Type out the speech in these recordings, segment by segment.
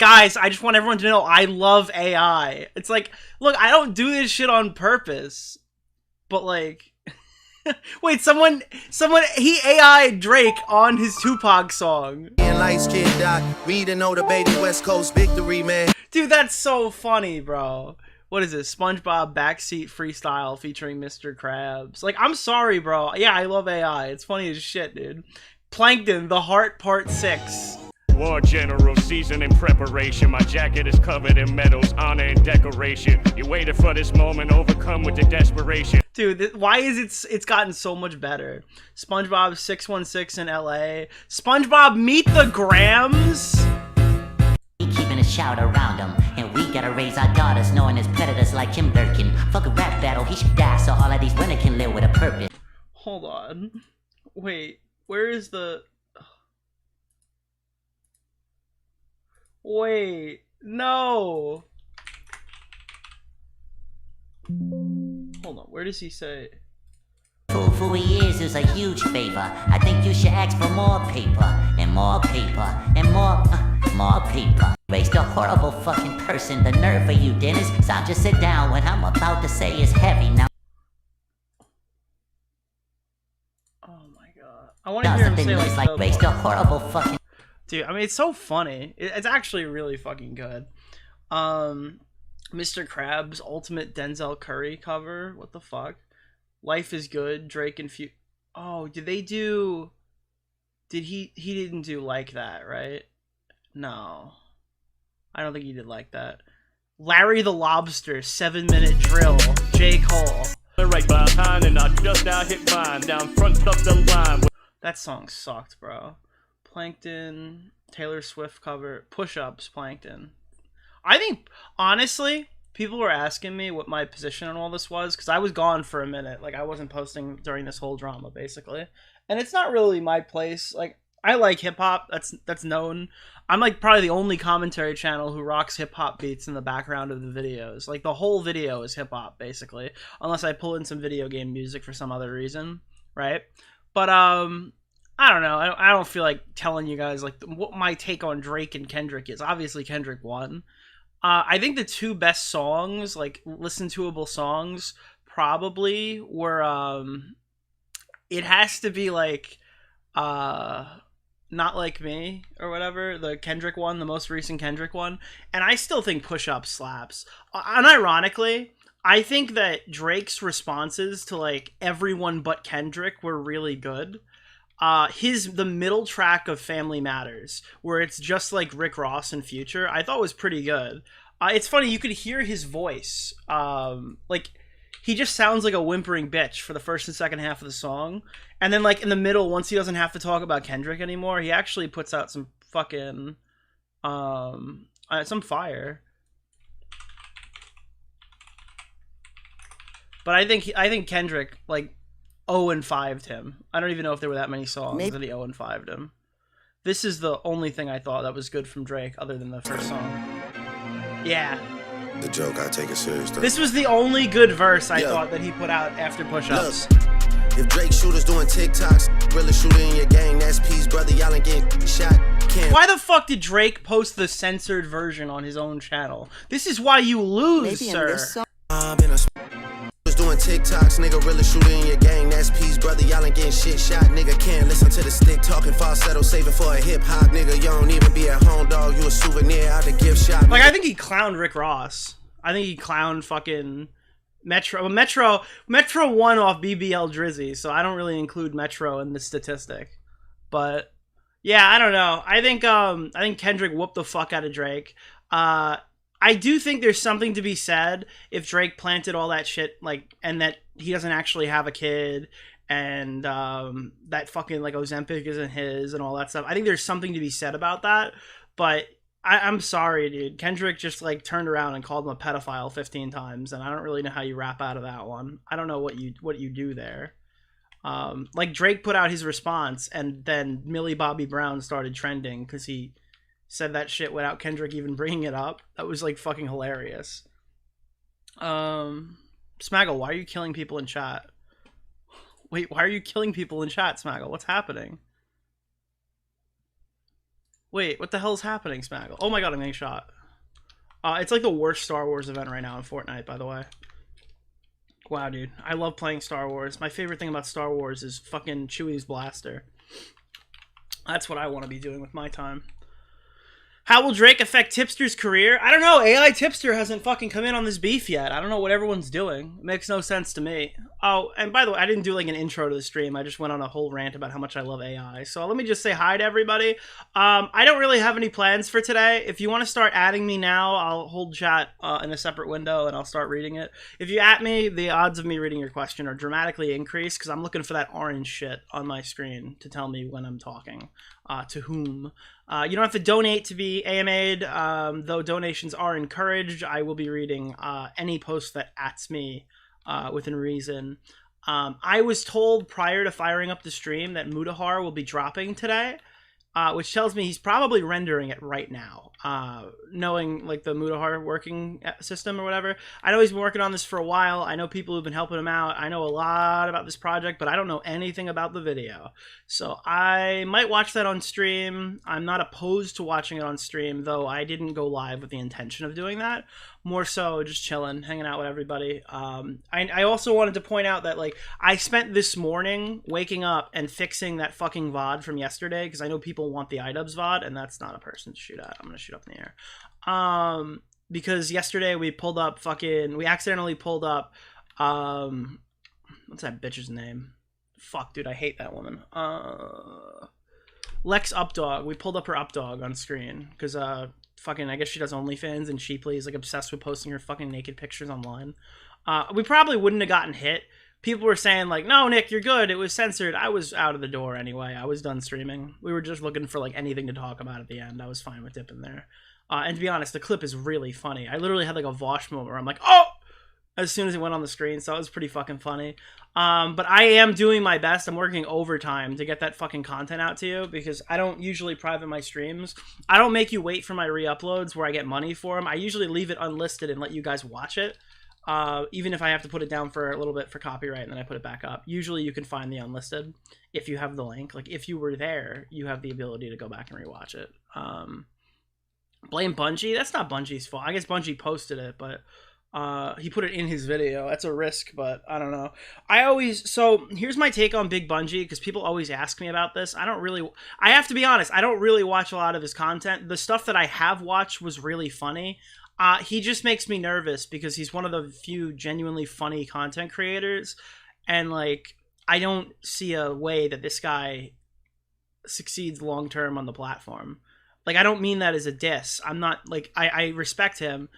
Guys, I just want everyone to know I love AI. It's like, look, I don't do this shit on purpose. But like, wait, someone, he AI'd Drake on his Tupac song. Dude, that's so funny, bro. What is this? SpongeBob Backseat Freestyle featuring Mr. Krabs. Like, I'm sorry, bro. Yeah, I love AI. It's funny as shit, dude. Plankton, The Heart, Part 6. War general, season in preparation. My jacket is covered in medals, honor and decoration. You waited for this moment, overcome with the desperation. Dude, why is it's gotten so much better? SpongeBob 616 in LA. SpongeBob Meet the Grams. Keeping a shout around him, and we gotta raise our daughters knowing as predators like him lurking. Fuck a rap battle, he should die so all of these women can live with a purpose. Hold on. Wait, where is the... Wait, no. Hold on, where does he say? For who he is a huge favor. I think you should ask for more paper, and more paper, and more paper. Raised a horrible fucking person, the nerve for you, Dennis. So I'll just sit down. What I'm about to say is heavy now. Oh my god. I want to hear him say like raised a horrible fucking... Dude, I mean, it's so funny. It's actually really fucking good. Mr. Krabs' ultimate Denzel Curry cover. What the fuck? Life is Good, Drake and Oh, did they do... he didn't do Like That, right? No. I don't think he did Like That. Larry the Lobster, 7-minute drill. J. Cole. Right behind and I just now hit mine. Down front of the line. That song sucked, bro. Plankton, Taylor Swift cover, Push-Ups, Plankton. I think, honestly, people were asking me what my position on all this was, because I was gone for a minute. Like, I wasn't posting during this whole drama, basically. And it's not really my place. Like, I like hip-hop. That's known. I'm, like, probably the only commentary channel who rocks hip-hop beats in the background of the videos. Like, the whole video is hip-hop, basically. Unless I pull in some video game music for some other reason, right? But, I don't know. I don't feel like telling you guys like what my take on Drake and Kendrick is. Obviously, Kendrick won. I think the two best songs, like listen-toable songs, probably were. It has to be like, Not Like Me or whatever. The Kendrick one, the most recent Kendrick one, and I still think Push Up slaps. Unironically, I think that Drake's responses to like everyone but Kendrick were really good. The middle track of Family Matters, where it's just like Rick Ross and Future, I thought was pretty good. It's funny, you could hear his voice. Like, he just sounds like a whimpering bitch for the first and second half of the song. And then, like, in the middle, once he doesn't have to talk about Kendrick anymore, he actually puts out some fucking, some fire. But I think Kendrick, like, 0-5'd him. I don't even know if there were that many songs that he 0-5'd him. This is the only thing I thought that was good from Drake, other than the first song. Yeah. The joke, I take it serious. This was the only good verse I thought that he put out after Push-Ups. If Drake shooters doing TikToks, really shooting in your gang, that's peace, brother. Y'all ain't getting shot. Why the fuck did Drake post the censored version on his own channel? This is why you lose, sir. Doing TikToks, nigga, really shooting in your gang, that's peace, brother. Y'all ain't getting shit shot, nigga. Can't listen to the stick talking falsetto, saving for a hip hop, nigga. You don't even be at home, dog. You a souvenir out the gift shop. Like, I think he clowned Rick Ross. I think he clowned fucking Metro. Metro won off BBL Drizzy, so I don't really include Metro in the statistic. But yeah, I don't know. I think Kendrick whooped the fuck out of Drake. I do think there's something to be said if Drake planted all that shit, like, and that he doesn't actually have a kid, and that fucking, like, Ozempic isn't his, and all that stuff. I think there's something to be said about that, but I'm sorry, dude. Kendrick just, like, turned around and called him a pedophile 15 times, and I don't really know how you rap out of that one. I don't know what you do there. Like, Drake put out his response, and then Millie Bobby Brown started trending because he said that shit without Kendrick even bringing it up. That was, like, fucking hilarious. Smaggle, why are you killing people in chat? Wait, why are you killing people in chat, Smaggle? What's happening? Wait, what the hell's happening, Smaggle? Oh my god, I'm getting shot. It's like the worst Star Wars event right now in Fortnite, by the way. Wow, dude. I love playing Star Wars. My favorite thing about Star Wars is fucking Chewie's blaster. That's what I want to be doing with my time. How will Drake affect Tipster's career? I don't know. AI Tipster hasn't fucking come in on this beef yet. I don't know what everyone's doing. It makes no sense to me. Oh, and by the way, I didn't do like an intro to the stream. I just went on a whole rant about how much I love AI. So let me just say hi to everybody. I don't really have any plans for today. If you want to start adding me now, I'll hold chat in a separate window and I'll start reading it. If you at me, the odds of me reading your question are dramatically increased because I'm looking for that orange shit on my screen to tell me when I'm talking. To whom. You don't have to donate to be AMA'd, though donations are encouraged. I will be reading any post that ats me within reason. I was told prior to firing up the stream that Mutahar will be dropping today, which tells me he's probably rendering it right now, knowing like the Mutahar working system or whatever. I know he's been working on this for a while. I know people who've been helping him out. I know a lot about this project, but I don't know anything about the video. So I might watch that on stream. I'm not opposed to watching it on stream, though I didn't go live with the intention of doing that. More so just chilling, hanging out with everybody. I also wanted to point out that like I spent this morning waking up and fixing that fucking VOD from yesterday because I know people want the iDubbbz VOD, and that's not a person to shoot at. I'm gonna shoot up in the air. Because yesterday we accidentally pulled up what's that bitch's name? Fuck, dude, I hate that woman. Lex Updog. We pulled up her Updog on screen because I guess she does OnlyFans and she plays like obsessed with posting her fucking naked pictures online. We probably wouldn't have gotten hit. People were saying like, no, Nick, you're good. It was censored. I was out of the door anyway. I was done streaming. We were just looking for like anything to talk about at the end. I was fine with dipping there. And to be honest, the clip is really funny. I literally had like a Vosh moment where I'm like, oh, as soon as it went on the screen. So it was pretty fucking funny. But I am doing my best. I'm working overtime to get that fucking content out to you because I don't usually private my streams. I don't make you wait for my re-uploads where I get money for them. I usually leave it unlisted and let you guys watch it. Even if I have to put it down for a little bit for copyright and then I put it back up. Usually you can find the unlisted if you have the link. Like if you were there, you have the ability to go back and rewatch it. Blame Bungie? That's not Bungie's fault. I guess Bungie posted it, but he put it in his video. That's a risk, but I don't know. So here's my take on Big Bungie, because people always ask me about this. I have to be honest, I don't really watch a lot of his content. The stuff that I have watched was really funny. He just makes me nervous because he's one of the few genuinely funny content creators. And like, I don't see a way that this guy succeeds long-term on the platform. Like, I don't mean that as a diss. I'm not like, I respect him.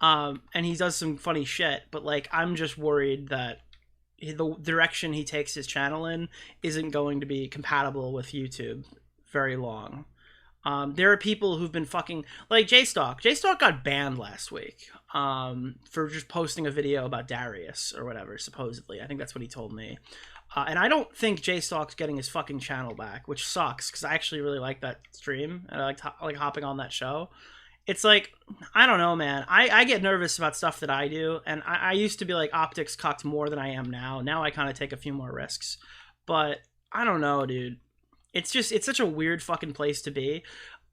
And he does some funny shit, but like, I'm just worried that the direction he takes his channel in isn't going to be compatible with YouTube very long. There are people who've been fucking like J-Stock. J-Stock got banned last week for just posting a video about Darius or whatever, supposedly. I think that's what he told me. And I don't think J-Stock's getting his fucking channel back, which sucks because I actually really like that stream and I like hopping on that show. It's like, I don't know, man. I get nervous about stuff that I do, and I used to be like optics cucked more than I am now. Now I kind of take a few more risks. But I don't know, dude. It's such a weird fucking place to be.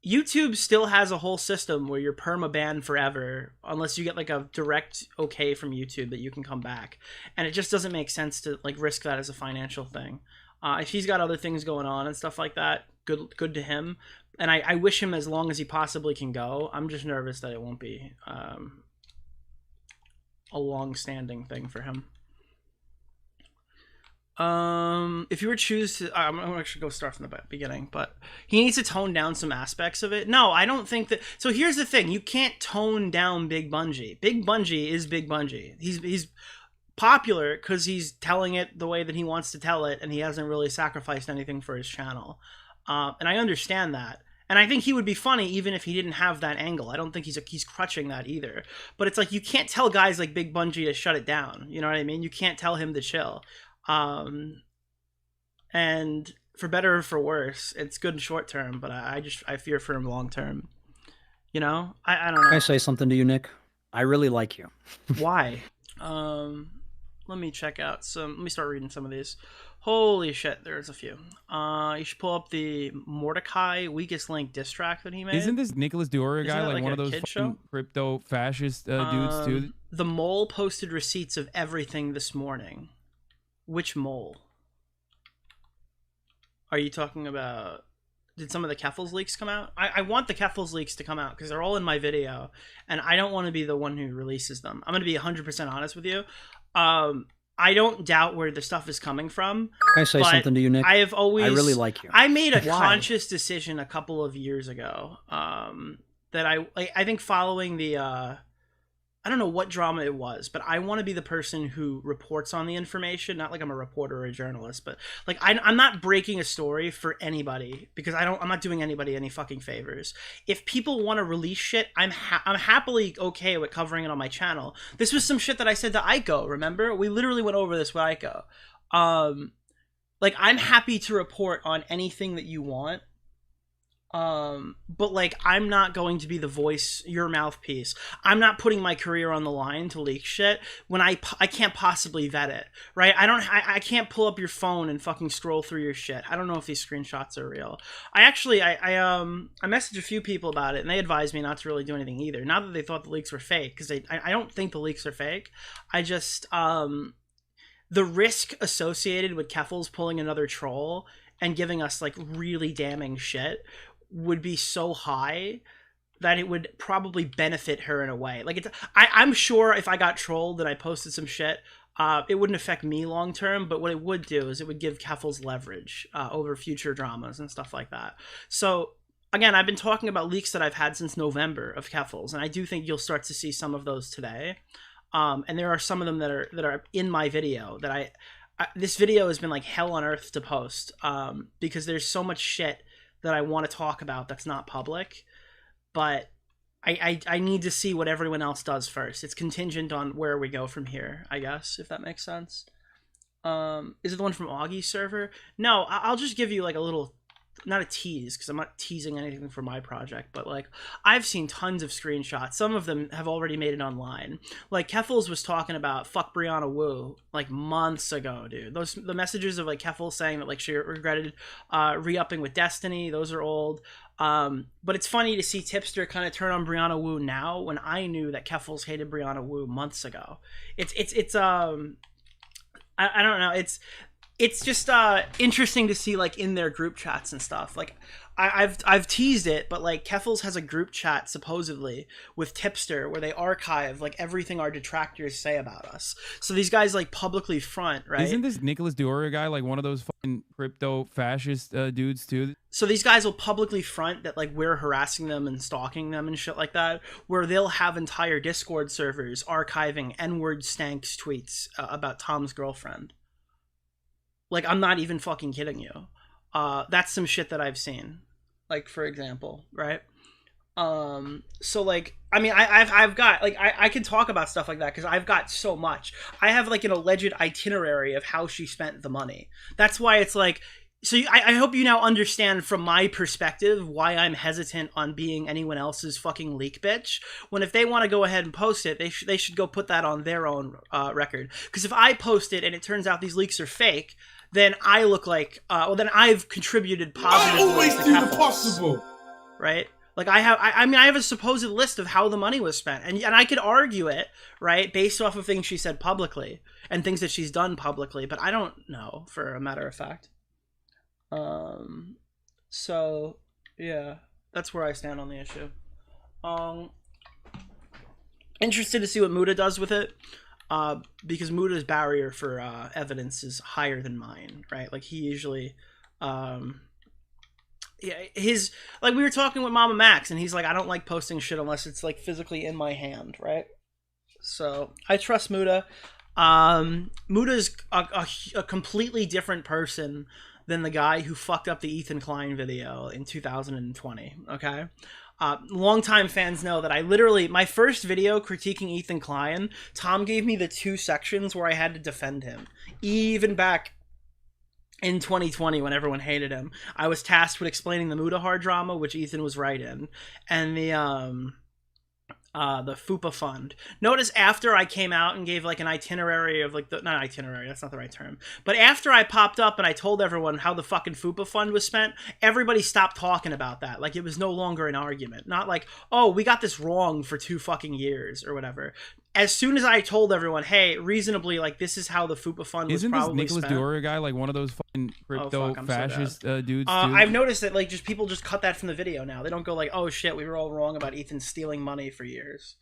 YouTube still has a whole system where you're perma-banned forever unless you get like a direct okay from YouTube that you can come back. And it just doesn't make sense to like risk that as a financial thing. If he's got other things going on and stuff like that, good to him. And I wish him as long as he possibly can go. I'm just nervous that it won't be a long-standing thing for him. If you were to choose to, I'm gonna actually go start from the beginning, but he needs to tone down some aspects of it. No, I don't think that. So here's the thing: you can't tone down Big Bungie. Big Bungie is Big Bungie. He's popular because he's telling it the way that he wants to tell it, and he hasn't really sacrificed anything for his channel. And I understand that. And I think he would be funny even if he didn't have that angle. I don't think he's crutching that either. But it's like, you can't tell guys like Big Bungie to shut it down. You know what I mean? You can't tell him to chill. And for better or for worse, it's good in short term, but I fear for him long term. You know? I don't know. Can I say something to you, Nick? I really like you. Why? Let me check out some. Let me start reading some of these. Holy shit, there's a few. You should pull up the Mordecai Weakest Link diss track that he made. Isn't this Nicholas DeOrio guy that like one of those crypto fascist dudes too? The mole posted receipts of everything this morning. Which mole? Are you talking about? Did some of the Keffals leaks come out? I want the Keffals leaks to come out because they're all in my video, and I don't want to be the one who releases them. I'm going to be 100% honest with you. I don't doubt where the stuff is coming from. Can I say something to you, Nick? I really like you. I made a conscious decision a couple of years ago that I think following the I don't know what drama it was, but I want to be the person who reports on the information. Not like I'm a reporter or a journalist, but like I'm not breaking a story for anybody because I'm not doing anybody any fucking favors. If people want to release shit, I'm happily okay with covering it on my channel. This was some shit that I said to Aiko. Remember, we literally went over this with Aiko. Like I'm happy to report on anything that you want. But like I'm not going to be the voice, your mouthpiece. I'm not putting my career on the line to leak shit when I can't possibly vet it, right? I can't pull up your phone and fucking scroll through your shit. I don't know if these screenshots are real. I messaged a few people about it and they advised me not to really do anything either. Not that they thought the leaks were fake, because I don't think the leaks are fake. I just the risk associated with Keffals pulling another troll and giving us like really damning shit would be so high that it would probably benefit her in a way. Like I'm sure if I got trolled and I posted some shit, it wouldn't affect me long term, but what it would do is it would give Keffals leverage over future dramas and stuff like that. So again, I've been talking about leaks that I've had since November of Keffals, and I do think you'll start to see some of those today. And there are some of them that are in my video that this video has been like hell on earth to post because there's so much shit that I want to talk about that's not public, but I need to see what everyone else does first. It's contingent on where we go from here, I guess, if that makes sense. Is it the one from Augie's server? No, I'll just give you like a little, not a tease, because I'm not teasing anything for my project, but like I've seen tons of screenshots. Some of them have already made it online. Like Keffals was talking about fuck Brianna Wu like months ago, dude. The messages of like Keffals saying that like she regretted re-upping with Destiny, those are old. But it's funny to see Tipster kind of turn on Brianna Wu now when I knew that Keffals hated Brianna Wu months ago. I don't know. It's just interesting to see like in their group chats and stuff. Like I've teased it, but like Keffals has a group chat supposedly with Tipster where they archive like everything our detractors say about us. So these guys like publicly front, right? Isn't this Nicholas DeOrio guy like one of those fucking crypto fascist dudes too? So these guys will publicly front that like we're harassing them and stalking them and shit like that, where they'll have entire Discord servers archiving N-word stanks tweets about Tom's girlfriend. Like, I'm not even fucking kidding you. That's some shit that I've seen. Like, for example, right? So, like, I mean, I've got, like, I can talk about stuff like that because I've got so much. I have, like, an alleged itinerary of how she spent the money. That's why it's, like... So I hope you now understand from my perspective why I'm hesitant on being anyone else's fucking leak bitch. When if they want to go ahead and post it, they should go put that on their own record. Because if I post it and it turns out these leaks are fake, then I look like, then I've contributed positively. I always do the possible. Right? Like I have a supposed list of how the money was spent, and I could argue it, right, based off of things she said publicly and things that she's done publicly, but I don't know for a matter of fact. So yeah, that's where I stand on the issue. Interested to see what Muda does with it, because Muda's barrier for evidence is higher than mine, right? Like he usually, yeah, like we were talking with Mama Max, and he's like, I don't like posting shit unless it's like physically in my hand, right? So I trust Muda. Muda's a completely different person than the guy who fucked up the Ethan Klein video in 2020, okay? Longtime fans know that I literally, my first video critiquing Ethan Klein, Tom gave me the 2 sections where I had to defend him. Even back in 2020 when everyone hated him, I was tasked with explaining the Mudahar drama, which Ethan was right in, and the the FUPA fund. Notice after I came out and gave like an itinerary of like not itinerary, that's not the right term, but after I popped up and I told everyone how the fucking FUPA fund was spent, everybody stopped talking about that. Like it was no longer an argument. Not like, oh, we got this wrong for 2 fucking years or whatever. As soon as I told everyone, hey, reasonably, like this is how the FUPA fund was probably Isn't this Nicholas DeOrio guy like one of those fucking crypto fascist dudes too? I've noticed that like people just cut that from the video now. They don't go like, oh shit, we were all wrong about Ethan stealing money for years.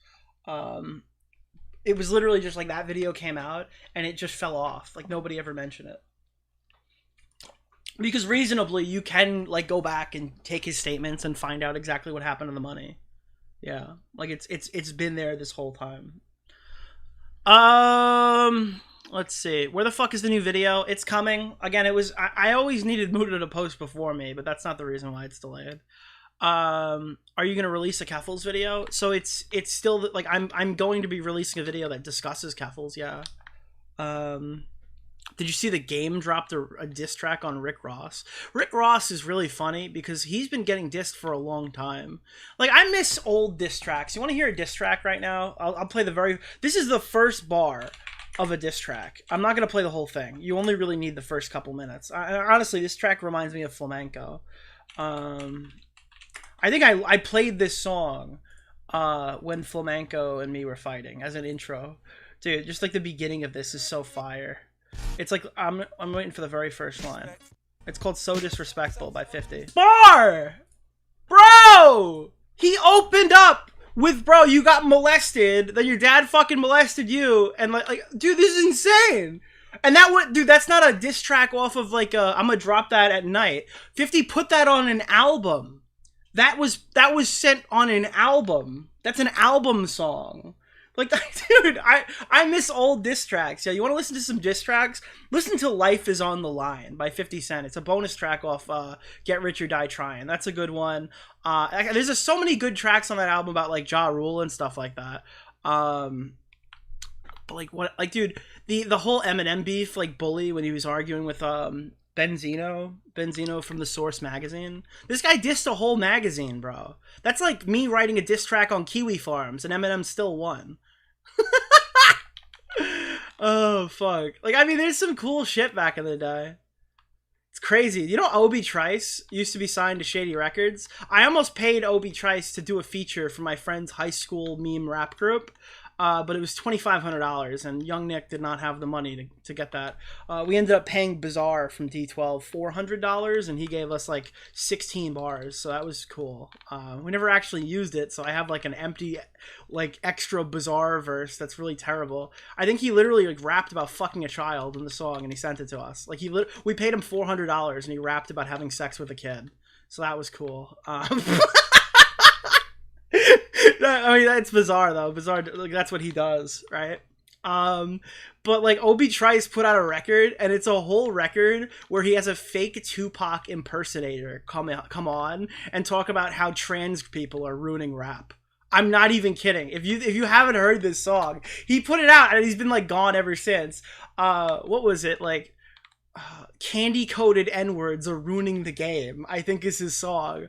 It was literally just like that video came out and it just fell off. Like nobody ever mentioned it. Because reasonably, you can like go back and take his statements and find out exactly what happened to the money. Yeah, like it's been there this whole time. Let's see. Where the fuck is the new video? It's coming. Again, it was I always needed Muda to post before me, but that's not the reason why it's delayed. Are you gonna release a Keffals video? So it's still like I'm going to be releasing a video that discusses Keffals. Yeah. Did you see the Game dropped a diss track on Rick Ross? Rick Ross is really funny because he's been getting dissed for a long time. Like, I miss old diss tracks. You want to hear a diss track right now? I'll play this is the first bar of a diss track. I'm not going to play the whole thing. You only really need the first couple minutes. Honestly, this track reminds me of Flamenco. I think I played this song when Flamenco and me were fighting as an intro. Dude, just like the beginning of this is so fire. It's like, I'm waiting for the very first line. It's called So Disrespectful by 50. Bar! Bro! He opened up with, bro, you got molested, then your dad fucking molested you, and like dude, this is insane! And dude, that's not a diss track off of like I'm gonna drop that at night. 50 put that on an album. That was sent on an album. That's an album song. Like, dude, I miss old diss tracks. Yeah, you want to listen to some diss tracks? Listen to Life is on the Line by 50 Cent. It's a bonus track off Get Rich or Die Trying. That's a good one. There's just so many good tracks on that album about, like, Ja Rule and stuff like that. But, like, what? Like, dude, the whole Eminem beef, like, Bully, when he was arguing with Benzino from The Source magazine. This guy dissed a whole magazine, bro. That's like me writing a diss track on Kiwi Farms, and Eminem still won. Oh, fuck. Like, I mean, there's some cool shit back in the day. It's crazy. You know, Obie Trice used to be signed to Shady Records? I almost paid Obie Trice to do a feature for my friend's high school meme rap group. But it was $2,500, and Young Nick did not have the money to get that. We ended up paying Bizarre from D12 $400, and he gave us like 16 bars, so that was cool. We never actually used it, so I have like an empty, like extra Bizarre verse that's really terrible. I think he literally like rapped about fucking a child in the song, and he sent it to us. Like we paid him $400, and he rapped about having sex with a kid, so that was cool. I mean, that's Bizarre though. Bizarre, like, that's what he does, right? But like Obie Trice put out a record, and it's a whole record where he has a fake Tupac impersonator come on and talk about how trans people are ruining rap. I'm not even kidding. If you haven't heard this song, he put it out and he's been like gone ever since. What was it like? Candy coated N-words are ruining the game, I think is his song.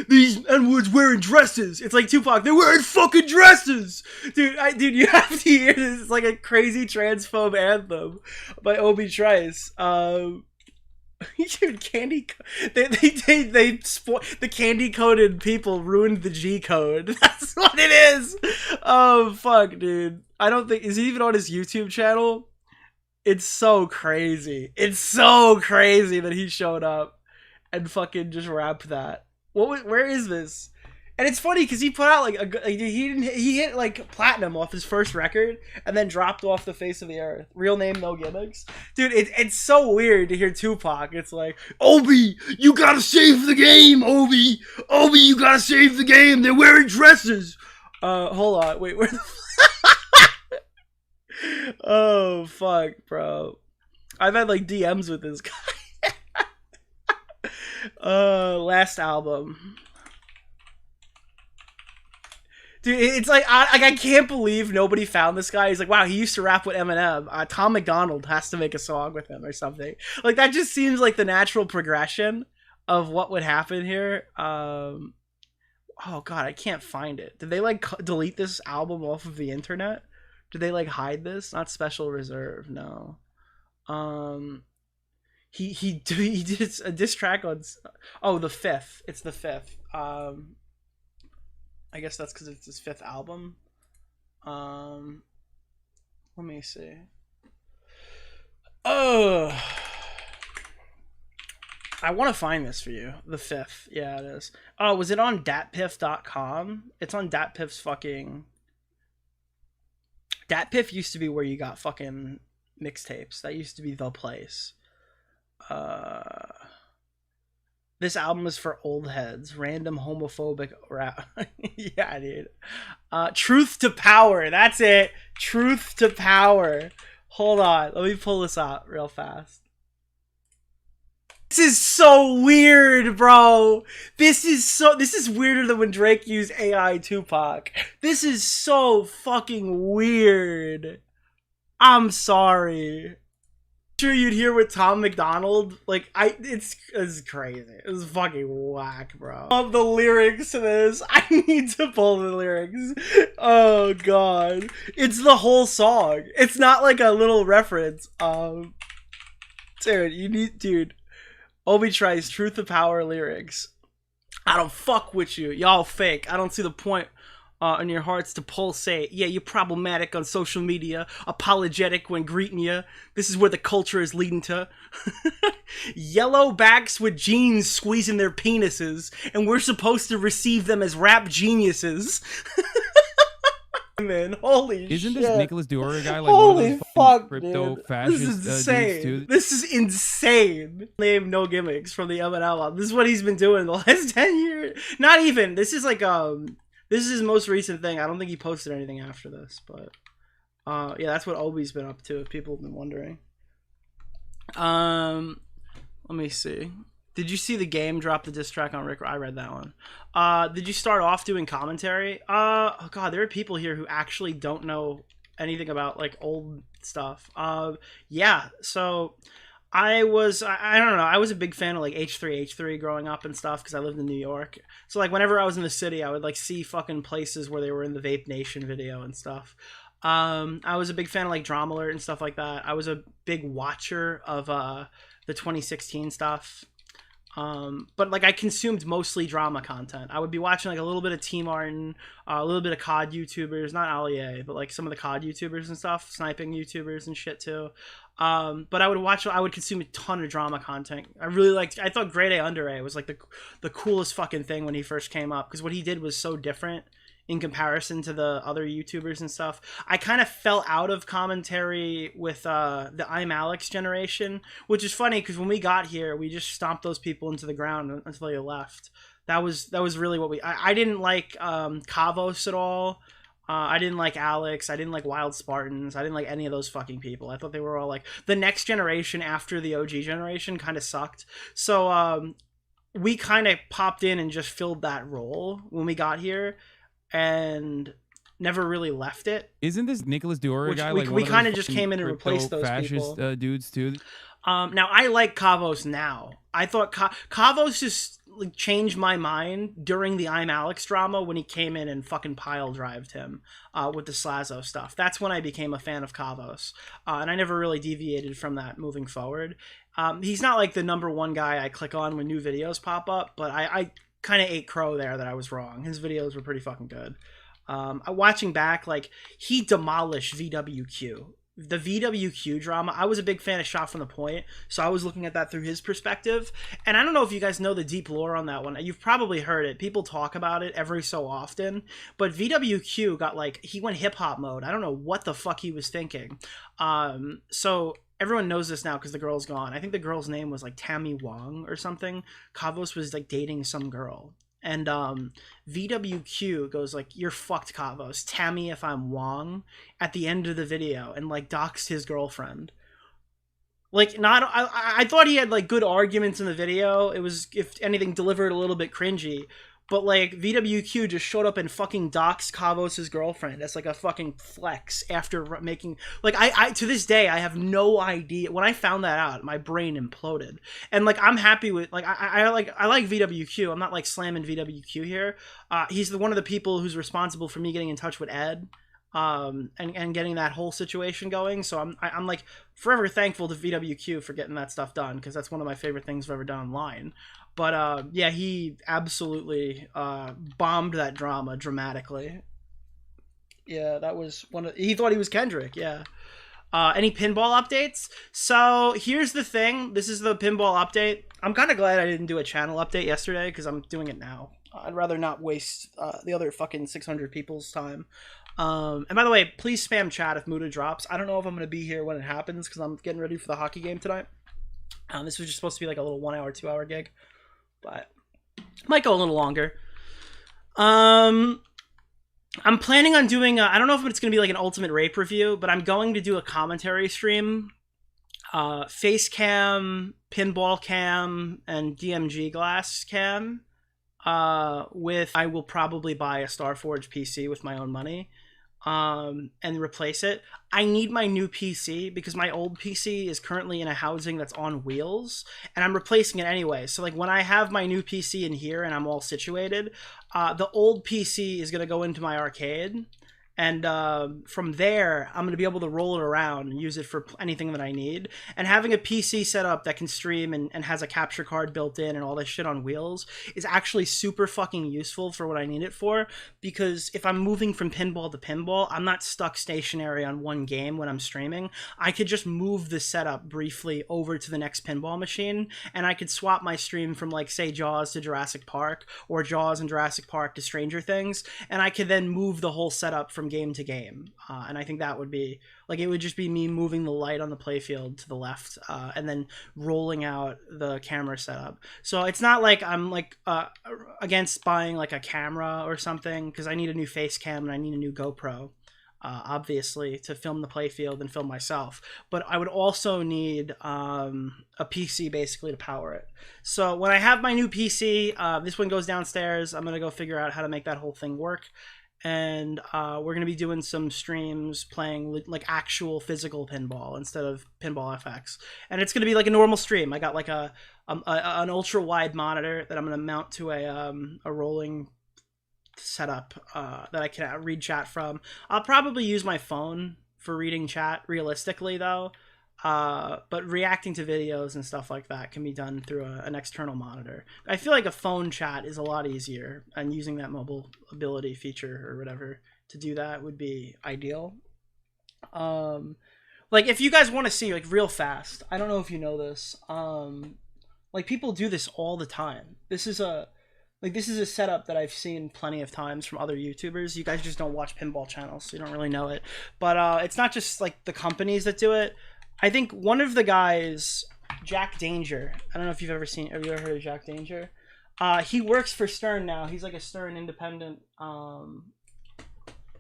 These N-words wearing dresses. It's like Tupac. They're wearing fucking dresses, dude. Dude, you have to hear this. It's like a crazy transphobe anthem by Obie Trice. Dude, the candy coated people ruined the G code. That's what it is. Oh fuck, dude. I don't think is he even on his YouTube channel. It's so crazy. It's so crazy that he showed up and fucking just rapped that. Where is this? And it's funny because he put out like he hit like platinum off his first record and then dropped off the face of the earth. Real name, no gimmicks. Dude, it's so weird to hear Tupac. It's like, Obie, you gotta save the game, Obie. Obie, you gotta save the game. They're wearing dresses. Hold on, wait, where the oh fuck, bro. I've had like DMs with this guy. Last album. Dude, it's like I can't believe nobody found this guy. He's like, wow, he used to rap with Eminem. Tom McDonald has to make a song with him or something. Like, that just seems like the natural progression of what would happen here. Oh god, I can't find it. Did they like delete this album off of the internet? Did they like hide this? Not Special Reserve, no. He did a diss track on the 5th. It's the 5th. I guess that's because it's his 5th album. Let me see. Oh, I want to find this for you. The 5th. Yeah, it is. Oh, was it on datpiff.com? It's on Datpiff's fucking... Datpiff used to be where you got fucking mixtapes. That used to be the place. This album is for old heads. Random homophobic rap. Yeah, dude. Truth to Power. That's it. Truth to Power. Hold on. Let me pull this out real fast. This is so weird, bro. This is weirder than when Drake used AI Tupac. This is so fucking weird. I'm sorry. Sure you'd hear with Tom McDonald. Like, it's crazy. It's fucking whack, bro. I love the lyrics to this. I need to pull the lyrics. Oh god. It's the whole song. It's not like a little reference. Dude. Obie Trice, Truth to Power lyrics. I don't fuck with you. Y'all fake. I don't see the point in your hearts to pulsate. Yeah, you're problematic on social media. Apologetic when greeting you. This is where the culture is leading to. Yellow backs with jeans squeezing their penises. And we're supposed to receive them as rap geniuses. Man, holy Isn't shit. this Nicholas DeOrio guy like holy one of those fuck, crypto dude. fascist This is dudes insane. too? This is insane. Name No Gimmicks from the Eminem album. This is what he's been doing the last 10 years. Not even. This is like this is his most recent thing. I don't think he posted anything after this, but yeah, that's what Obie's been up to if people have been wondering. Let me see. Did you see The Game drop the diss track on Rick? I read that one. Did you start off doing commentary? Oh god, there are people here who actually don't know anything about like old stuff. Yeah, so I don't know, I was a big fan of like H3H3 growing up and stuff because I lived in New York. So like whenever I was in the city, I would like see fucking places where they were in the Vape Nation video and stuff. I was a big fan of like Drama Alert and stuff like that. I was a big watcher of the 2016 stuff. But like I consumed mostly drama content. I would be watching like a little bit of T Martin, a little bit of COD YouTubers, not Allier, but like some of the COD YouTubers and stuff, sniping YouTubers and shit too. But I would consume a ton of drama content. I thought Grade A Under A was like the coolest fucking thing when he first came up, because what he did was so different in comparison to the other YouTubers and stuff. I kind of fell out of commentary with the I'm Alex generation, which is funny because when we got here, we just stomped those people into the ground until they left. That was really what I didn't like Kavos at all. I didn't like Alex. I didn't like Wild Spartans. I didn't like any of those fucking people. I thought they were all like the next generation after the OG generation kind of sucked. So we kind of popped in and just filled that role when we got here, and never really left it. Isn't this Nicholas DeOrio guy like we kind of just came in and replaced those fascist people. Dudes too? Now I like Kavos now. I thought Kavos just like changed my mind during the I'm Alex drama when he came in and fucking pile drived him with the Slazo stuff. That's when I became a fan of Kavos, and I never really deviated from that moving forward. He's not like the number one guy I click on when new videos pop up, but I kind of ate crow there that I was wrong. His videos were pretty fucking good. Watching back, like, he demolished VWQ. The VWQ drama, I was a big fan of Shot from the Point, so I was looking at that through his perspective. And I don't know if you guys know the deep lore on that one. You've probably heard it. People talk about it every so often. But VWQ got, like, he went hip-hop mode. I don't know what the fuck he was thinking. So everyone knows this now because the girl's gone. I think the girl's name was like Tammy Wong or something. Kavos was like dating some girl. And VWQ goes like, "You're fucked, Kavos. Tammy if I'm Wong," at the end of the video, and like doxed his girlfriend. Like, I thought he had like good arguments in the video. It was, if anything, delivered a little bit cringy. but like VWQ just showed up and fucking doxed Kavos' girlfriend as like a fucking flex after making like I to this day I have no idea. When I found that out, my brain imploded. And like I'm happy with like I like VWQ. I'm not like slamming VWQ here. He's one of the people who's responsible for me getting in touch with Ed. And getting that whole situation going. So I'm like forever thankful to VWQ for getting that stuff done, because that's one of my favorite things I've ever done online. But yeah, he absolutely bombed that drama dramatically. Yeah, that was he thought he was Kendrick. Yeah. Any pinball updates? So here's the thing. This is the pinball update. I'm kind of glad I didn't do a channel update yesterday, because I'm doing it now. I'd rather not waste the other fucking 600 people's time. And by the way, please spam chat if Muda drops. I don't know if I'm going to be here when it happens, because I'm getting ready for the hockey game tonight. This was just supposed to be like a little 1 hour, 2 hour gig, but might go a little longer. I'm planning on doing I don't know if it's going to be like an Ultimate Rape review, but I'm going to do a commentary stream, face cam, pinball cam, and DMG glass cam. I will probably buy a Starforge PC with my own money, and replace it. I need my new PC because my old PC is currently in a housing that's on wheels, and I'm replacing it anyway. So like when I have my new PC in here and I'm all situated, the old PC is going to go into my arcade. And from there, I'm going to be able to roll it around and use it for anything that I need. And having a PC set up that can stream and has a capture card built in and all this shit on wheels is actually super fucking useful for what I need it for. Because if I'm moving from pinball to pinball, I'm not stuck stationary on one game when I'm streaming. I could just move the setup briefly over to the next pinball machine, and I could swap my stream from like, say, Jaws to Jurassic Park, or Jaws and Jurassic Park to Stranger Things, and I could then move the whole setup from game to game. And I think that would be like, it would just be me moving the light on the playfield to the left, and then rolling out the camera setup. So it's not like I'm like against buying like a camera or something, because I need a new face cam and I need a new GoPro, obviously, to film the playfield and film myself. But I would also need a PC basically to power it. So when I have my new PC, this one goes downstairs. I'm going to go figure out how to make that whole thing work. And we're going to be doing some streams playing like actual physical pinball instead of Pinball FX. And it's going to be like a normal stream. I got like an ultra wide monitor that I'm going to mount to a rolling setup that I can read chat from. I'll probably use my phone for reading chat realistically though. But reacting to videos and stuff like that can be done through an external monitor. I feel like a phone chat is a lot easier, and using that mobile ability feature or whatever to do that would be ideal. Like if you guys want to see like real fast, I don't know if you know this, like people do this all the time. This is a setup that I've seen plenty of times from other YouTubers. You guys just don't watch pinball channels, so you don't really know it. But it's not just like the companies that do it. I think one of the guys, Jack Danger, I don't know if you've ever heard of Jack Danger? He works for Stern now. He's like a Stern independent.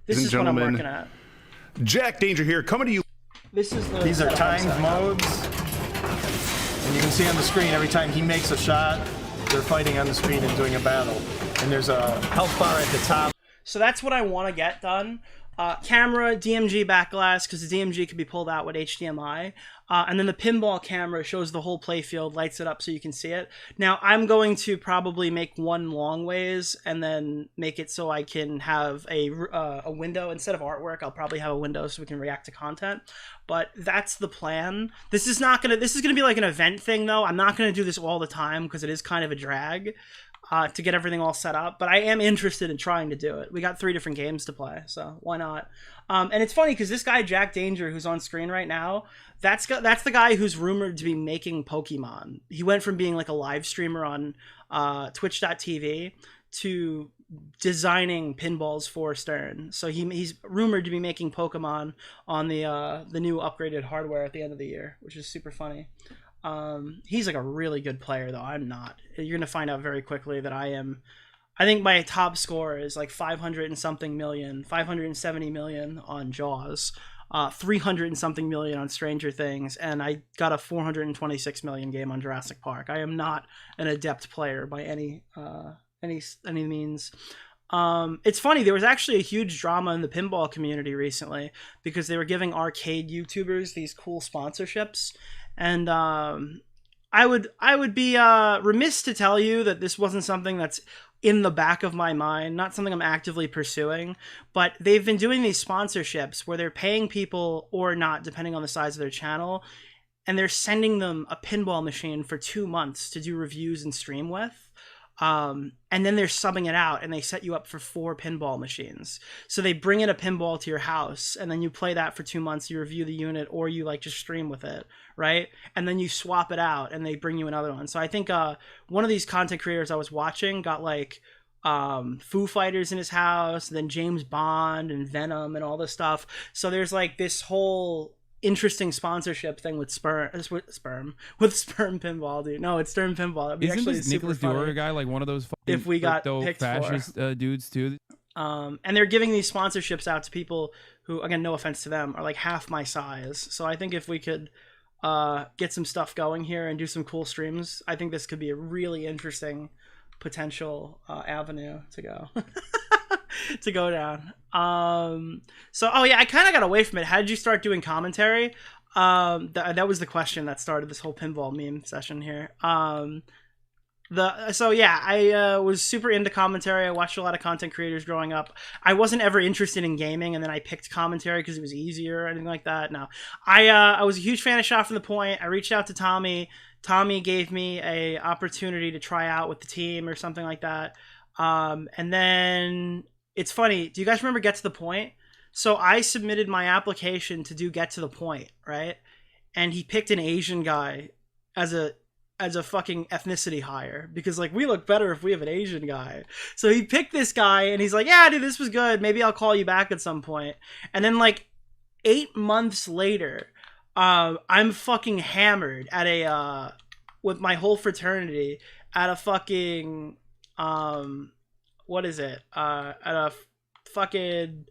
This is what I'm working at. Jack Danger here, coming to you. This is These are timed modes, and you can see on the screen every time he makes a shot, they're fighting on the screen and doing a battle. And there's a health bar at the top. So that's what I want to get done. Camera, DMG backglass, because the DMG can be pulled out with HDMI. And then the pinball camera shows the whole playfield, lights it up so you can see it. Now, I'm going to probably make one long ways and then make it so I can have a window. Instead of artwork, I'll probably have a window so we can react to content. But that's the plan. This is gonna be like an event thing, though. I'm not going to do this all the time because it is kind of a drag. To get everything all set up, but I am interested in trying to do it. We got 3 different games to play, so why not? And it's funny because this guy Jack Danger, who's on screen right now, that's the guy who's rumored to be making Pokemon. He went from being like a live streamer on Twitch.tv to designing pinballs for Stern. So he's rumored to be making Pokemon on the new upgraded hardware at the end of the year, which is super funny. He's like a really good player though. I'm not. You're gonna find out very quickly that I am. I think my top score is like 500 and something million, 570 million on Jaws, 300 and something million on Stranger Things, and I got a 426 million game on Jurassic Park. I am not an adept player by any any means. It's funny, there was actually a huge drama in the pinball community recently because they were giving arcade YouTubers these cool sponsorships, and I would be remiss to tell you that this wasn't something that's in the back of my mind, not something I'm actively pursuing, but they've been doing these sponsorships where they're paying people or not, depending on the size of their channel, and they're sending them a pinball machine for 2 months to do reviews and stream with. And then they're subbing it out and they set you up for 4 pinball machines. So they bring in a pinball to your house and then you play that for 2 months, you review the unit, or you like just stream with it, right? And then you swap it out and they bring you another one. So I think one of these content creators I was watching got like Foo Fighters in his house, then James Bond and Venom and all this stuff. So there's like this whole interesting sponsorship thing with sperm pinball, dude. No, it's Stern Pinball. That'd be Isn't actually this Nicholas DeOrio guy like one of those fucking if we got picked fascist dudes too? And they're giving these sponsorships out to people who, again, no offense to them, are like half my size. So I think if we could get some stuff going here and do some cool streams, I think this could be a really interesting potential avenue to go to go down. So yeah, I kind of got away from it. How did you start doing commentary? That was the question that started this whole pinball meme session here. So yeah, I was super into commentary. I watched a lot of content creators growing up. I wasn't ever interested in gaming, and then I picked commentary because it was easier or anything like that. No, I was a huge fan of Shot from the Point. I reached out to Tommy. Tommy gave me a opportunity to try out with the team or something like that. And then it's funny. Do you guys remember Get to the Point? So I submitted my application to do Get to the Point, right? And he picked an Asian guy as a fucking ethnicity hire because like we look better if we have an Asian guy. So he picked this guy and he's like, yeah, dude, this was good. Maybe I'll call you back at some point. And then like 8 months later, I'm fucking hammered at a with my whole fraternity at a fucking what is it? At a fucking,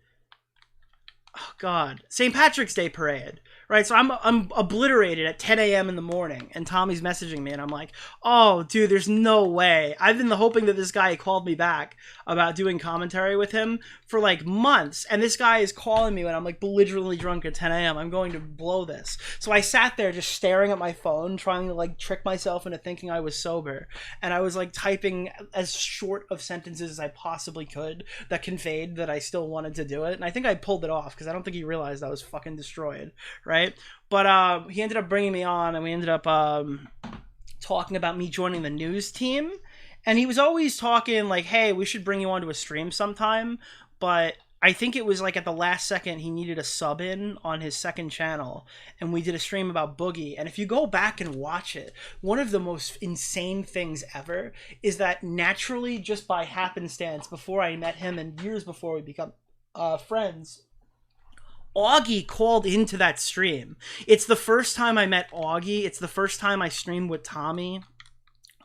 oh god, St. Patrick's Day parade. Right, so I'm obliterated at 10 a.m. in the morning, and Tommy's messaging me, and I'm like, oh, dude, there's no way. I've been hoping that this guy called me back about doing commentary with him for, like, months, and this guy is calling me when I'm, like, belligerently drunk at 10 a.m. I'm going to blow this. So I sat there just staring at my phone, trying to, like, trick myself into thinking I was sober, and I was, like, typing as short of sentences as I possibly could that conveyed that I still wanted to do it, and I think I pulled it off, because I don't think he realized I was fucking destroyed, right? But he ended up bringing me on, and we ended up talking about me joining the news team. And he was always talking like, hey, we should bring you onto a stream sometime. But I think it was like at the last second he needed a sub in on his second channel, and we did a stream about Boogie. And if you go back and watch it, one of the most insane things ever is that naturally, just by happenstance, before I met him and years before we become friends, Augie called into that stream. It's the first time I met Augie. It's the first time I streamed with Tommy.